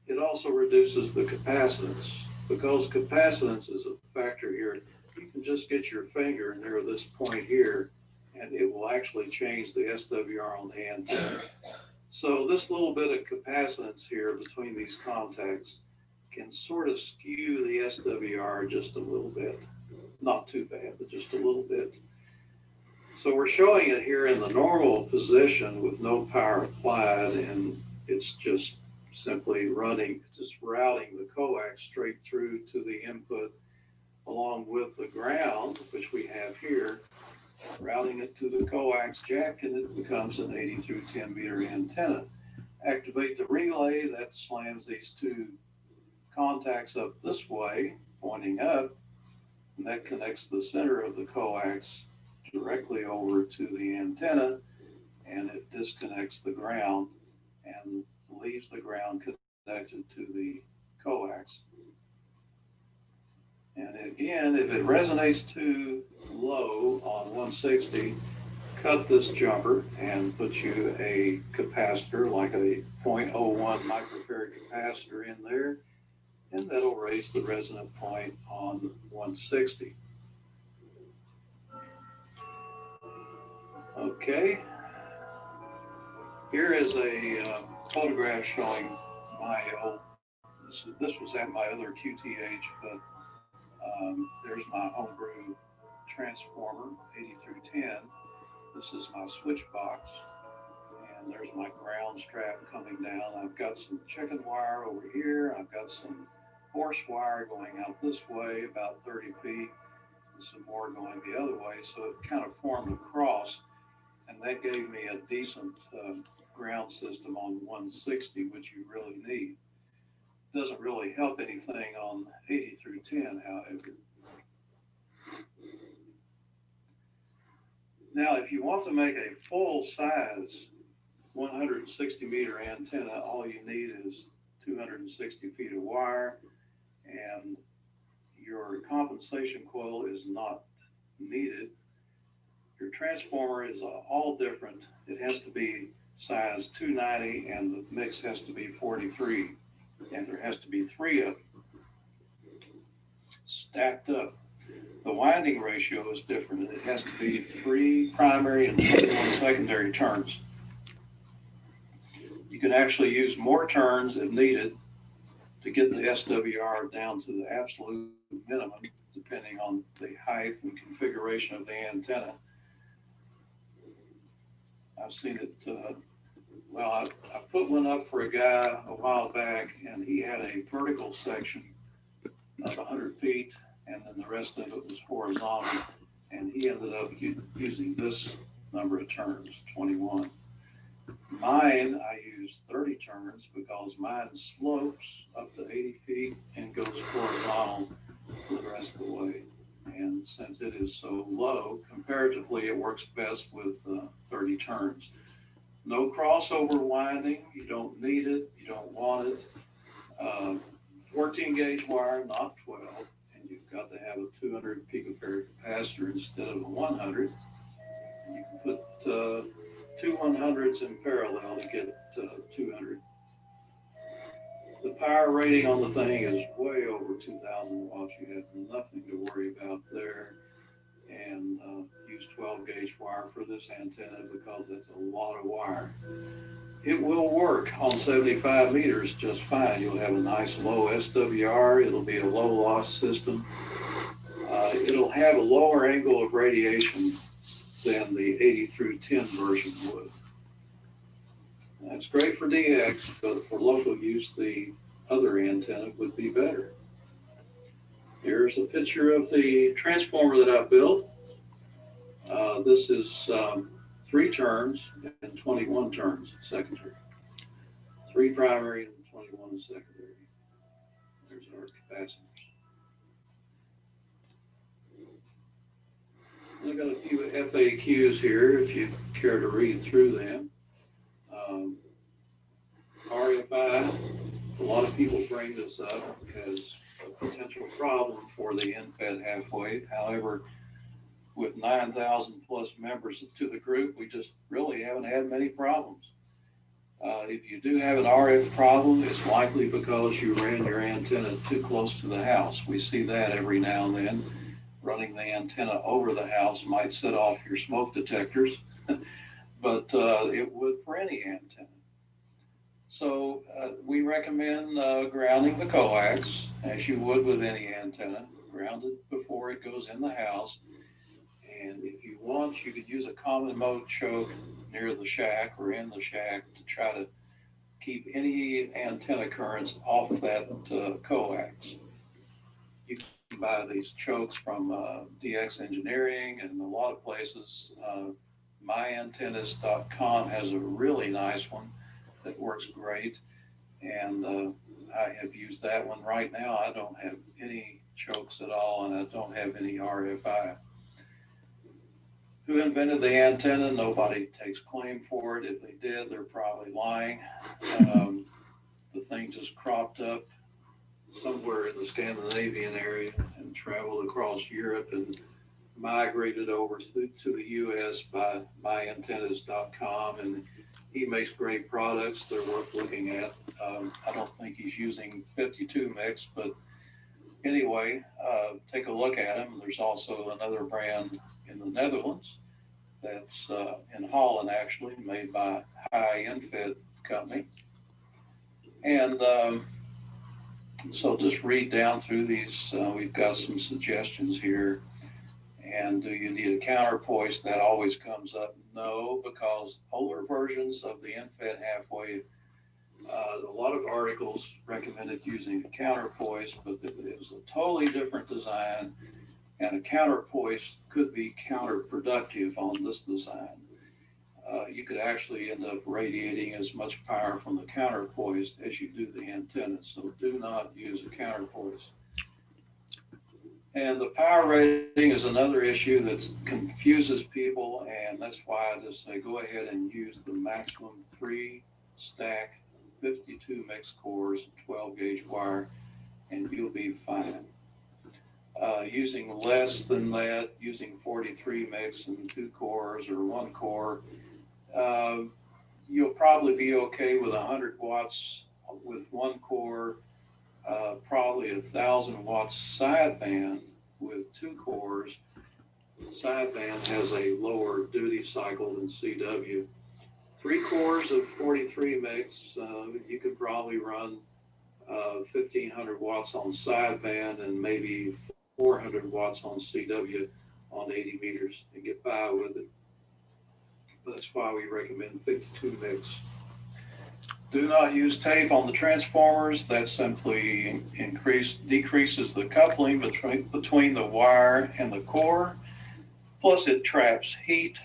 it also reduces the capacitance. Because capacitance is a factor here, you can just get your finger near this point here, and it will actually change the SWR on the antenna. So this little bit of capacitance here between these contacts can sort of skew the SWR just a little bit. Not too bad, but just a little bit. So we're showing it here in the normal position with no power applied, and it's just simply routing the coax straight through to the input along with the ground, which we have here, routing it to the coax jack, and it becomes an 80 through 10 meter antenna. Activate the relay, that slams these two contacts up this way, pointing up, and that connects the center of the coax directly over to the antenna, and it disconnects the ground and leaves the ground connected to the coax. And again, if it resonates too low on 160, cut this jumper and put you a capacitor, like a 0.01 microfarad capacitor in there, and that'll raise the resonant point on 160. Okay, here is a photograph showing my old, this was at my other QTH, but there's my homebrew transformer, 80 through 10. This is my switch box, and there's my ground strap coming down. I've got some chicken wire over here. I've got some horse wire going out this way, about 30 feet, and some more going the other way. So it kind of formed a cross, and that gave me a decent ground system on 160, which you really need. Doesn't really help anything on 80 through 10, however. Now, if you want to make a full size 160 meter antenna, all you need is 260 feet of wire, and your compensation coil is not needed. Your transformer is all different. It has to be size 290, and the mix has to be 43. And there has to be 3 of them stacked up. The winding ratio is different. It has to be 3 primary and 21 secondary turns. You can actually use more turns if needed to get the SWR down to the absolute minimum, depending on the height and configuration of the antenna. I've seen it, well, I put one up for a guy a while back, and he had a vertical section of 100 feet, and then the rest of it was horizontal, and he ended up using this number of turns, 21. Mine, I use 30 turns because mine slopes up to 80 feet and goes horizontal for the rest of the way. And since it is so low, comparatively, it works best with 30 turns. No crossover winding, you don't need it, you don't want it. 14 gauge wire, not 12, and you've got to have a 200 picofarad capacitor instead of a 100. You can put 2 100s in parallel to get 200. The power rating on the thing is way over 2,000 watts. You have nothing to worry about there. And use 12 gauge wire for this antenna because that's a lot of wire. It will work on 75 meters just fine. You'll have a nice low SWR. It'll be a low loss system. It'll have a lower angle of radiation than the 80 through 10 version would. That's great for DX, but for local use, the other antenna would be better. Here's a picture of the transformer that I built. This is 3 turns and 21 turns secondary. 3 primary and 21 secondary. There's our capacitors. I've got a few FAQs here if you care to read through them. RFI, a lot of people bring this up as a potential problem for the Mfed half wave. However, with 9,000 plus members to the group, we just really haven't had many problems. If you do have an RF problem, it's likely because you ran your antenna too close to the house. We see that every now and then. Running the antenna over the house might set off your smoke detectors, but it would for any antenna. So we recommend grounding the coax, as you would with any antenna, grounded before it goes in the house. And if you want, you could use a common mode choke near the shack or in the shack to try to keep any antenna currents off that coax. You can buy these chokes from DX Engineering and a lot of places. Myantennas.com has a really nice one that works great. And I have used that one right now. I don't have any chokes at all, and I don't have any RFI. Who invented the antenna? Nobody takes claim for it. If they did, they're probably lying. The thing just cropped up somewhere in the Scandinavian area and traveled across Europe and migrated over to the US by myantennas.com. And he makes great products. They're worth looking at. I don't think he's using 52 mix, but anyway, take a look at him. There's also another brand in the Netherlands that's in Holland, actually, made by Mfed company. And so just read down through these. We've got some suggestions here. And do you need a counterpoise? That always comes up. No, because older versions of the Mfed half wave, a lot of articles recommended using a counterpoise, but it was a totally different design, and a counterpoise could be counterproductive on this design. You could actually end up radiating as much power from the counterpoise as you do the antenna, so do not use a counterpoise. And the power rating is another issue that confuses people, and that's why I just say go ahead and use the maximum 3 stack 52 mix cores, 12 gauge wire, and you'll be fine. Using less than that, using 43 mix and 2 cores or 1 core, you'll probably be okay with 100 watts with 1 core, probably 1,000 watts sideband with 2 cores. Sideband has a lower duty cycle than CW. 3 cores of 43 mix, you could probably run 1,500 watts on sideband and maybe 400 watts on CW on 80 meters and get by with it. That's why we recommend 52 mix. Do not use tape on the transformers. That simply decreases the coupling between the wire and the core. Plus it traps heat,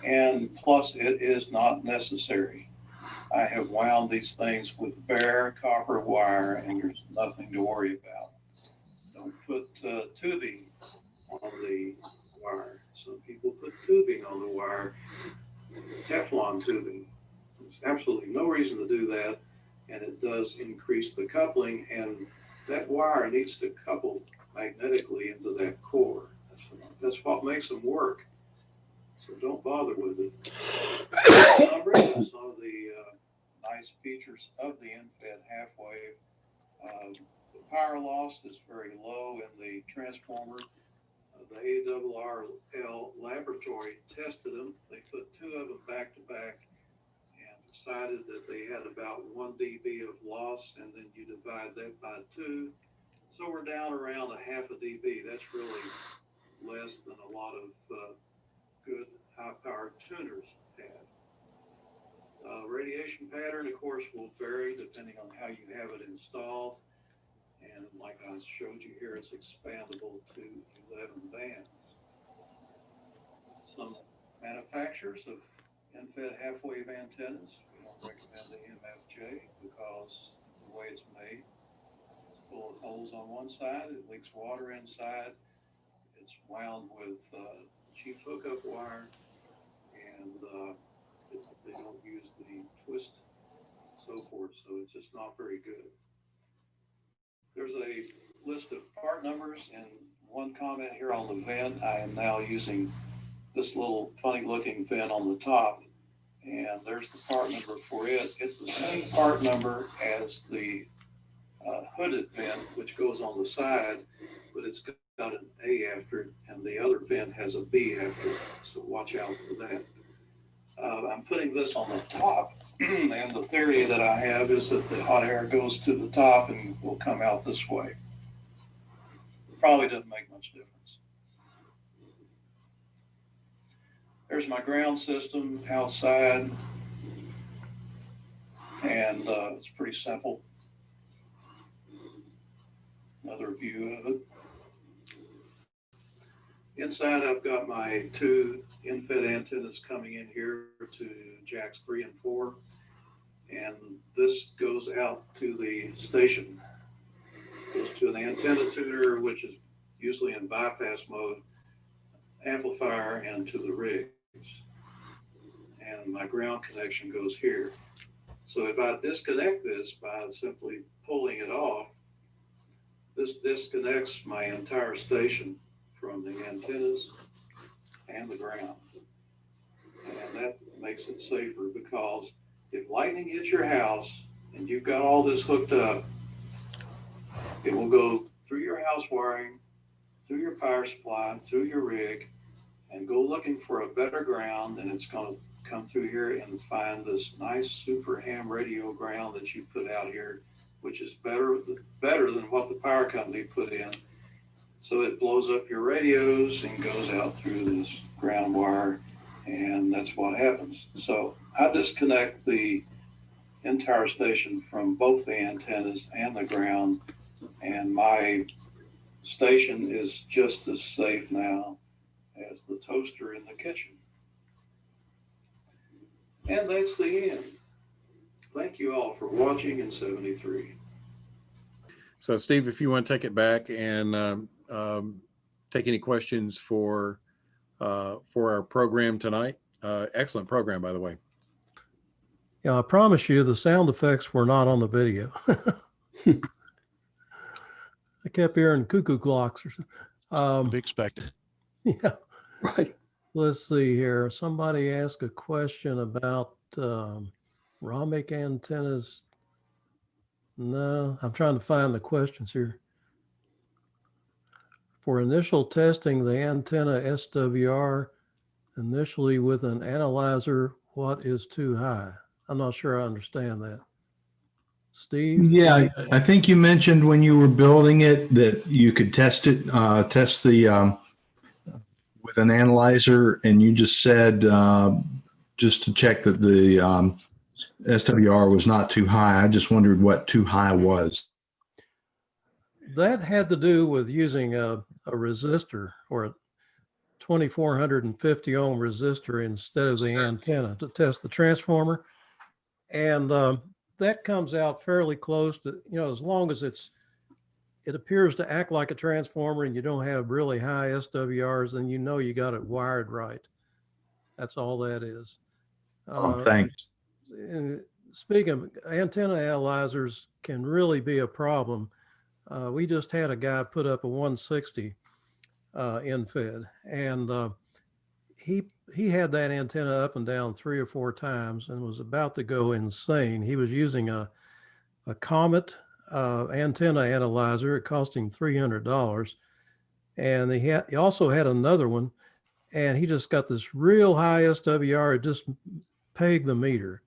and plus it is not necessary. I have wound these things with bare copper wire, and there's nothing to worry about. Don't put tubing on the wire. Some people put tubing on the wire, Teflon tubing. There's absolutely no reason to do that, and it does increase the coupling, and that wire needs to couple magnetically into that core. That's what makes them work. So don't bother with it. Some of the nice features of the Mfed half wave. The power loss is very low in the transformer. The ARRL laboratory tested them. They put 2 of them back to back and decided that they had about 1 dB of loss, and then you divide that by 2. So we're down around a half a dB. That's really less than a lot of good high-powered tuners have. Radiation pattern, of course, will vary depending on how you have it installed. And And like I showed you here, it's expandable to 11 bands. Some manufacturers of Mfed half-wave antennas, we don't recommend the MFJ because the way it's made, it's full of holes on one side, it leaks water inside, it's wound with cheap hookup wire, and they don't use the twist and so forth, so it's just not very good. There's a list of part numbers and one comment here on the vent. I am now using this little funny looking vent on the top, and there's the part number for it. It's the same part number as the hooded vent, which goes on the side, but it's got an A after it, and the other vent has a B after it, so watch out for that. I'm putting this on the top, and the theory that I have is that the hot air goes to the top and will come out this way. Probably doesn't make much difference. There's my ground system outside, and it's pretty simple. Another view of it. Inside, I've got my two Mfed antennas coming in here to jacks 3 and 4, and this goes out to the station. Goes to an antenna tuner, which is usually in bypass mode, amplifier, and to the rigs. And my ground connection goes here. So if I disconnect this by simply pulling it off, this disconnects my entire station from the antennas and the ground. And that makes it safer, because if lightning hits your house and you've got all this hooked up, it will go through your house wiring, through your power supply, through your rig, and go looking for a better ground, and it's going to come through here and find this nice super ham radio ground that you put out here, which is better than what the power company put in. So it blows up your radios and goes out through this ground wire, and that's what happens. So I disconnect the entire station from both the antennas and the ground, and my station is just as safe now as the toaster in the kitchen. And that's the end. Thank you all for watching in 73. So Steve, if you want to take it back and take any questions for our program tonight. Excellent program, by the way. Yeah, I promise you the sound effects were not on the video. I kept hearing cuckoo clocks or something. Be expected. Yeah. Right. Let's see here. Somebody asked a question about ROMIC antennas. No, I'm trying to find the questions here. For initial testing, the antenna SWR initially with an analyzer, what is too high? I'm not sure I understand that. Steve? Yeah, I think you mentioned when you were building it that you could test it, test the with an analyzer, and you just said just to check that the SWR was not too high. I just wondered what too high was. That had to do with using a resistor, or a 2450 ohm resistor instead of the antenna to test the transformer. And that comes out fairly close to, as long as it appears to act like a transformer and you don't have really high SWRs, then you got it wired right. That's all that is. Thanks. And speaking of antenna analyzers, can really be a problem. We just had a guy put up a 160 Mfed, and he had that antenna up and down 3 or 4 times and was about to go insane. He was using a Comet antenna analyzer. It cost him $300, and he also had another one, and he just got this real high SWR. It just pegged the meter.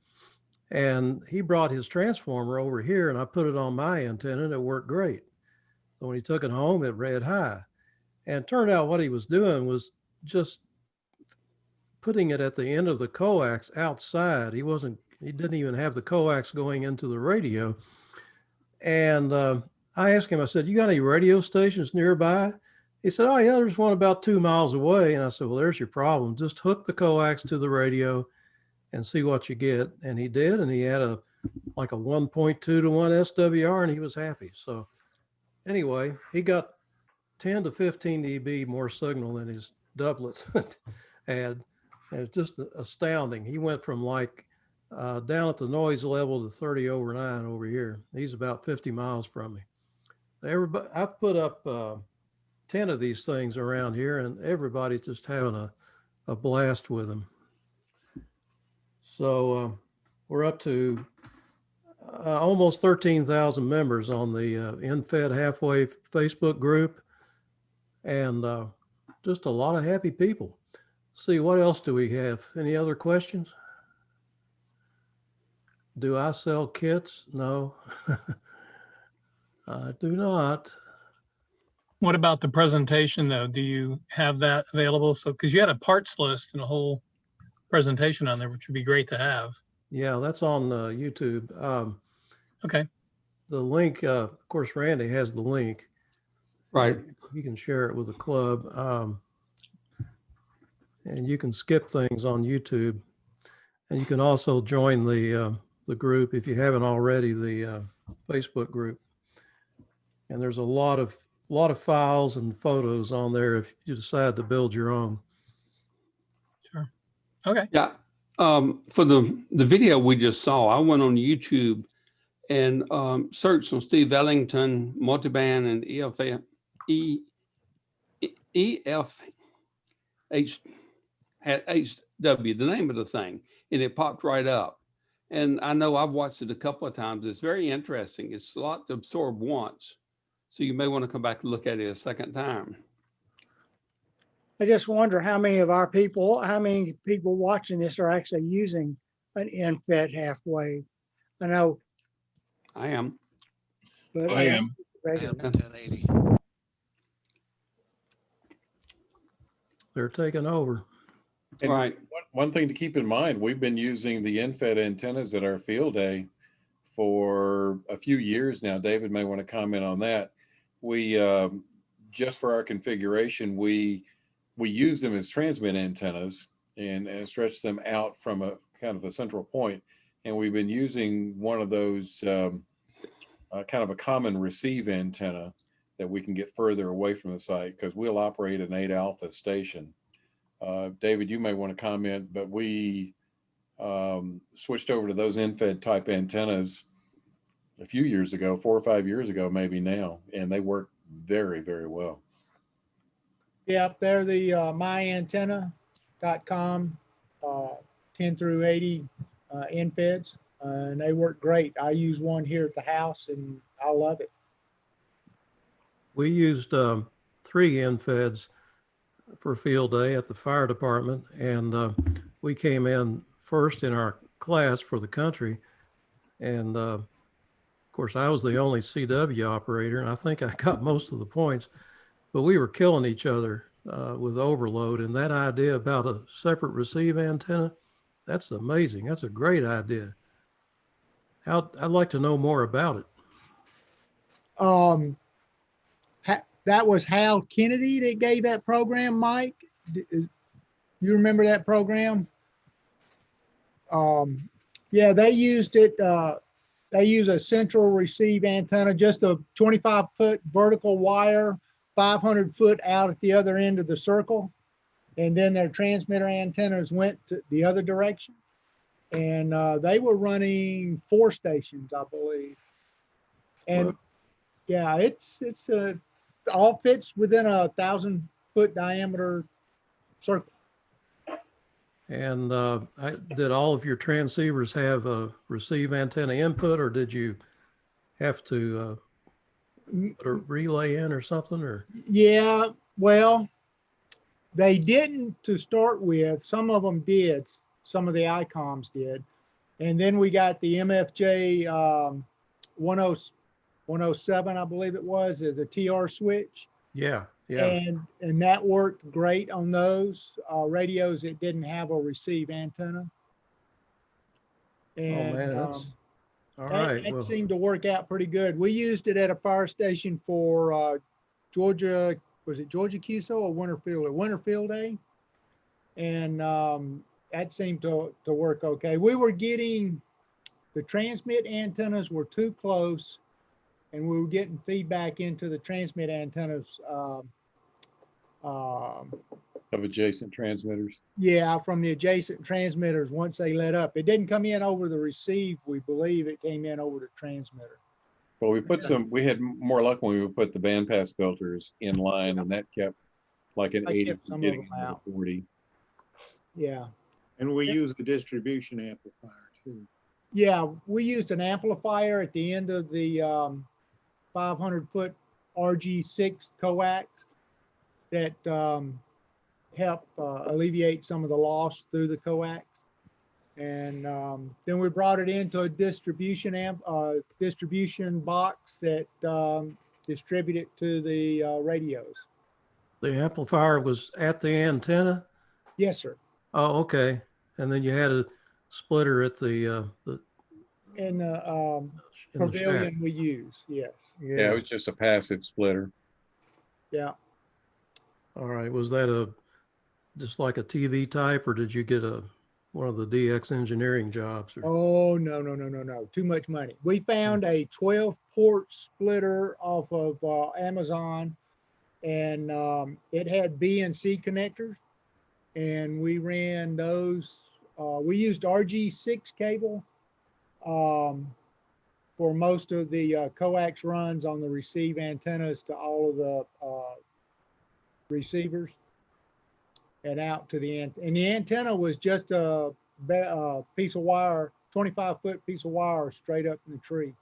And he brought his transformer over here, and I put it on my antenna, and it worked great. So when he took it home, it read high. And it turned out what he was doing was just putting it at the end of the coax outside. He didn't even have the coax going into the radio. And I asked him, I said, you got any radio stations nearby? He said, oh yeah, there's one about 2 miles away. And I said, well, there's your problem. Just hook the coax to the radio and see what you get. And he did. And he had like a 1.2 to 1 SWR and he was happy. So anyway, he got 10 to 15 dB more signal than his doublet had. And it's just astounding. He went from like down at the noise level to 30 over 9 over here. He's about 50 miles from me. Everybody, I've put up 10 of these things around here and everybody's just having a blast with them. So we're up to almost 13,000 members on the Mfed Halfway Facebook group and just a lot of happy people. See, what else do we have? Any other questions? Do I sell kits? No, I do not. What about the presentation though? Do you have that available? So, because you had a parts list and a whole presentation on there, which would be great to have. Yeah, that's on YouTube. Okay. The link, of course, Randy has the link. Right. You can share it with the club. And you can skip things on YouTube. And you can also join the group if you haven't already, the Facebook group. And there's a lot of files and photos on there if you decide to build your own. Sure. Okay. Yeah. For the video we just saw, I went on YouTube and searched on Steve Ellington, multiband, and HW, the name of the thing, and it popped right up. And I know I've watched it a couple of times. It's very interesting. It's a lot to absorb once. So you may want to come back and look at it a second time. I just wonder how many people watching this are actually using an Mfed halfway. I know, I am. but I am. regular. And the 1080. They're taking over. And Right. one thing to keep in mind, we've been using the Mfed antennas at our field day for a few years now. David may want to comment on that. We, just for our configuration, we use them as transmit antennas and stretch them out from a kind of a central point. And we've been using one of those kind of a common receive antenna that we can get further away from the site because we'll operate an 8 alpha station. David, you may want to comment, but we switched over to those Mfed type antennas a few years ago, 4 or 5 years ago, maybe now, and they work very, very well. Yeah, they're the myantenna.com 10 through 80 Mfeds, and they work great. I use one here at the house and I love it. We used 3 Mfeds for field day at the fire department, and we came in first in our class for the country. And of course, I was the only CW operator, and I think I got most of the points, but we were killing each other with overload. And that idea about a separate receive antenna, that's amazing. That's a great idea. I'd like to know more about it. That was Hal Kennedy that gave that program, Mike. You remember that program? Yeah, they used it. They use a central receive antenna, just a 25-foot vertical wire, 500 foot out at the other end of the circle. And then their transmitter antennas went to the other direction. And they were running 4 stations, I believe. And yeah, it's all fits within a 1,000-foot diameter circle. And did all of your transceivers have a receive antenna input, or did you have to put a relay in or something? Or Yeah, well, they didn't to start with. Some of them did. Some of the ICOMs did. And then we got the MFJ 107, I believe it was, as a TR switch. yeah. And that worked great on those radios that didn't have a receive antenna. And Oh man, All That, right, that well, seemed to work out pretty good. We used it at a fire station for Georgia, was it Georgia QSO or Winterfield? Or Winterfield Day? And that seemed to work okay. We were getting, the transmit antennas were too close, and we were getting feedback into the transmit antennas. Of adjacent transmitters. Yeah, from the adjacent transmitters once they let up. It didn't come in over the receive. We believe it came in over the transmitter. Well, we had more luck when we would put the bandpass filters in line, and that kept like an I 80 kept from some of getting them into out. the 40. Yeah. And we use the distribution amplifier too. Yeah, we used an amplifier at the end of the 500-foot RG6 coax that helped alleviate some of the loss through the coax. And then we brought it into a distribution box that distributed to the radios. the amplifier was at the antenna? Yes, sir. Oh, okay. And then you had a splitter at the In the in the shack. pavilion we use, yes. Yeah, it was just a passive splitter. Yeah. All right. Was that just like a TV type, or did you get one of the DX engineering jobs? Or? Oh, no. Too much money. We found a 12-port splitter off of Amazon, and it had B and C connectors, and we ran those. We used RG6 cable for most of the coax runs on the receive antennas to all of the receivers and out to the antenna. And the antenna was just a piece of wire, 25-foot piece of wire straight up in the tree.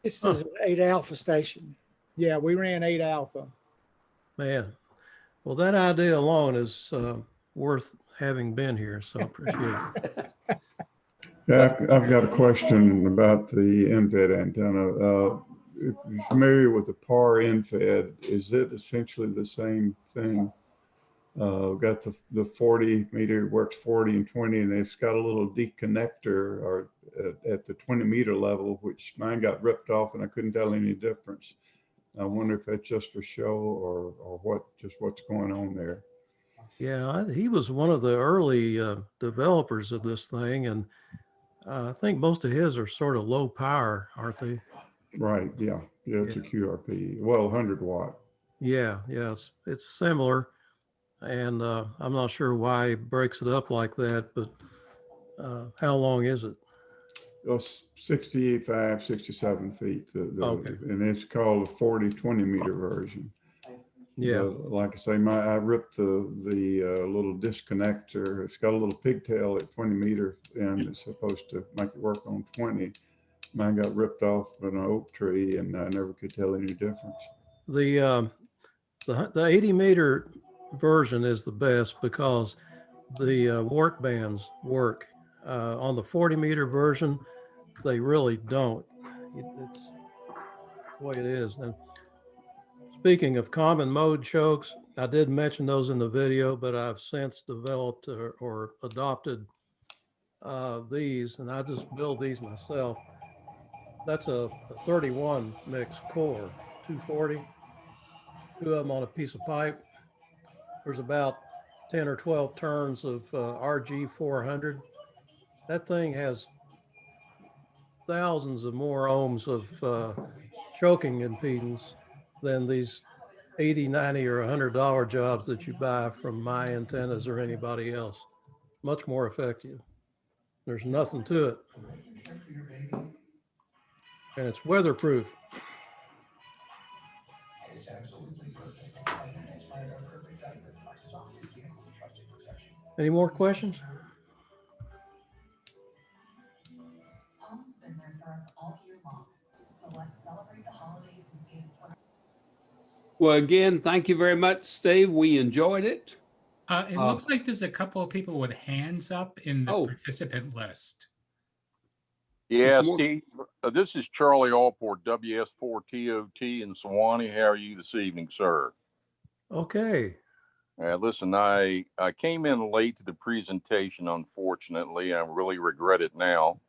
This is an 8 alpha station. Yeah, we ran 8 alpha. Man, well, that idea alone is worth having been here. So appreciate it. Yeah, I've got a question about the Mfed antenna. If you're familiar with the PAR Mfed, is it essentially the same thing? Got the 40 meter, works 40 and 20, and it's got a little deconnector or at the 20 meter level, which mine got ripped off and I couldn't tell any difference. I wonder if that's just for show or what's going on there. Yeah, he was one of the early developers of this thing, and I think most of his are sort of low power, aren't they? Right. Yeah. It's a QRP. Well, 100 watt. Yeah. It's similar, and I'm not sure why he breaks it up like that, but how long is it? 65, 67 feet. Okay. And it's called a 40-20 meter version. Yeah. Like I say, I ripped the little disconnector. It's got a little pigtail at 20 meter, and it's supposed to make it work on 20. Mine got ripped off in an oak tree, and I never could tell any difference. The 80 meter version is the best because the work bands work. On the 40 meter version, they really don't. It's the way it is. And speaking of common mode chokes, I did mention those in the video, but I've since developed or adopted these, and I just build these myself. That's a 31 mix core, 240, 2 of them on a piece of pipe. There's about 10 or 12 turns of RG 400. That thing has thousands of more ohms of choking impedance than these 80, 90, or $100 jobs that you buy from My Antennas or anybody else. Much more effective. There's nothing to it. And it's weatherproof. Any more questions? Well, again, thank you very much, Steve. We enjoyed it. It looks like there's a couple of people with hands up in the participant list. Yeah, Steve, this is Charlie Allport, WS4TOT in Sewanee. How are you this evening, sir? Okay. Listen, I came in late to the presentation, unfortunately. I really regret it now.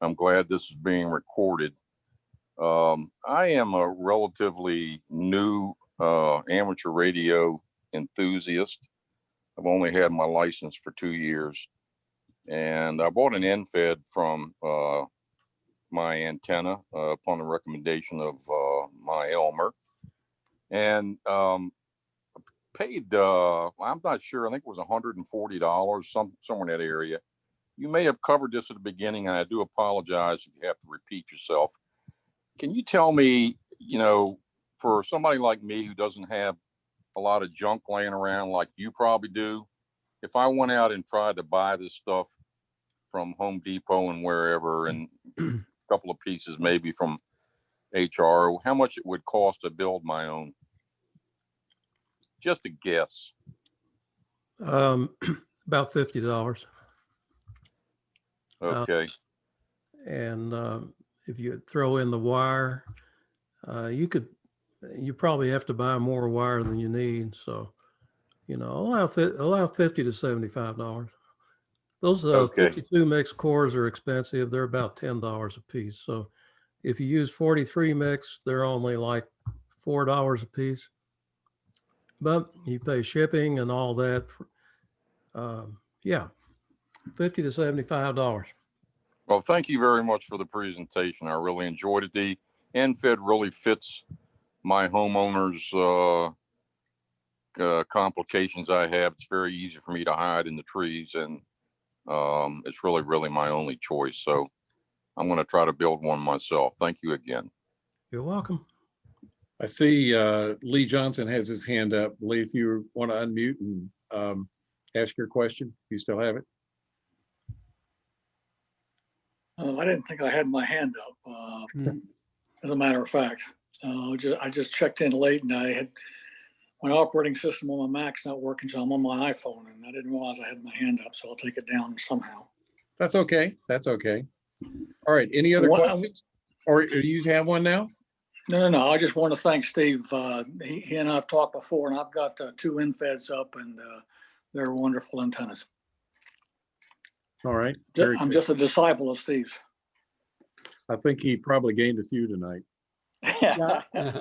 I'm glad this is being recorded. I am a relatively new amateur radio enthusiast. I've only had my license for 2 years, and I bought an Mfed from my antenna upon the recommendation of my Elmer, and paid, I'm not sure, I think it was $140, somewhere in that area. You may have covered this at the beginning, and I do apologize if you have to repeat yourself. Can you tell me, for somebody like me who doesn't have a lot of junk laying around like you probably do, if I went out and tried to buy this stuff from Home Depot and wherever, and a couple of pieces maybe from HR, how much it would cost to build my own? Just a guess. About $50. Okay. And if you throw in the wire, you probably have to buy more wire than you need. So, allow $50 to $75. Those Okay. 52 mix cores are expensive. They're about $10 a piece. So if you use 43 mix, they're only like $4 a piece. But you pay shipping and all that. Yeah, $50 to $75. Well, thank you very much for the presentation. I really enjoyed it. The Mfed really fits my homeowners' complications I have. It's very easy for me to hide in the trees, and it's really my only choice. So I'm going to try to build one myself. Thank you again. You're welcome. I see Lee Johnson has his hand up. Lee, if you want to unmute and ask your question, you still have it. I didn't think I had my hand up, as a matter of fact. I just checked in late, and I had my operating system on my Mac's not working, so I'm on my iPhone, and I didn't realize I had my hand up, so I'll take it down somehow. That's okay. That's okay. All right. Any other questions? Or do you have one now? No. I just want to thank Steve. He and I have talked before, and I've got 2 Mfeds up, and they're wonderful antennas. All right. I'm just a disciple of Steve's. I think he probably gained a few tonight.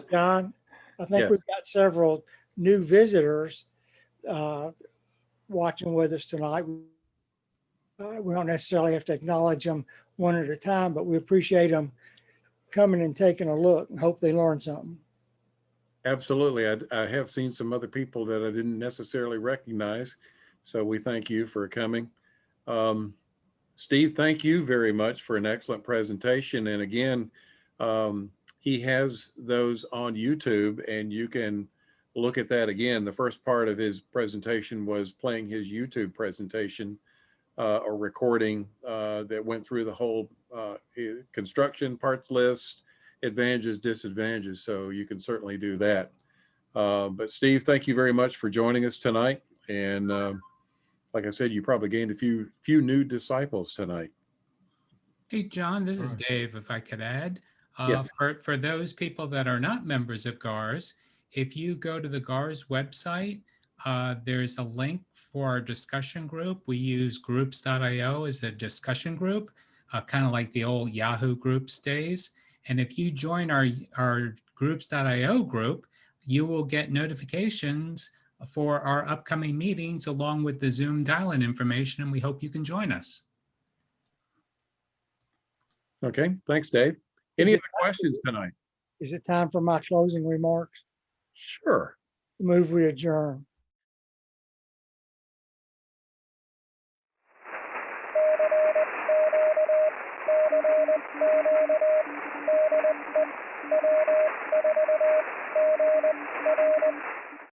John, I think Yes. we've got several new visitors watching with us tonight. We don't necessarily have to acknowledge them one at a time, but we appreciate them coming and taking a look and hope they learn something. Absolutely. I have seen some other people that I didn't necessarily recognize. So we thank you for coming. Steve, thank you very much for an excellent presentation. And again, he has those on YouTube, and you can look at that again. The first part of his presentation was playing his YouTube presentation or recording that went through the whole construction parts list, advantages, disadvantages. So you can certainly do that. But Steve, thank you very much for joining us tonight. And like I said, you probably gained a few new disciples tonight. Hey, John, this is Dave, if I could add. Yes. For those people that are not members of GARS, if you go to the GARS website, there's a link for our discussion group. We use groups.io as a discussion group, kind of like the old Yahoo Groups days. And if you join our groups.io group, you will get notifications for our upcoming meetings along with the Zoom dial-in information, and we hope you can join us. Okay, thanks, Dave. Any other questions tonight? Is it time for my closing remarks? Sure. Move we adjourn.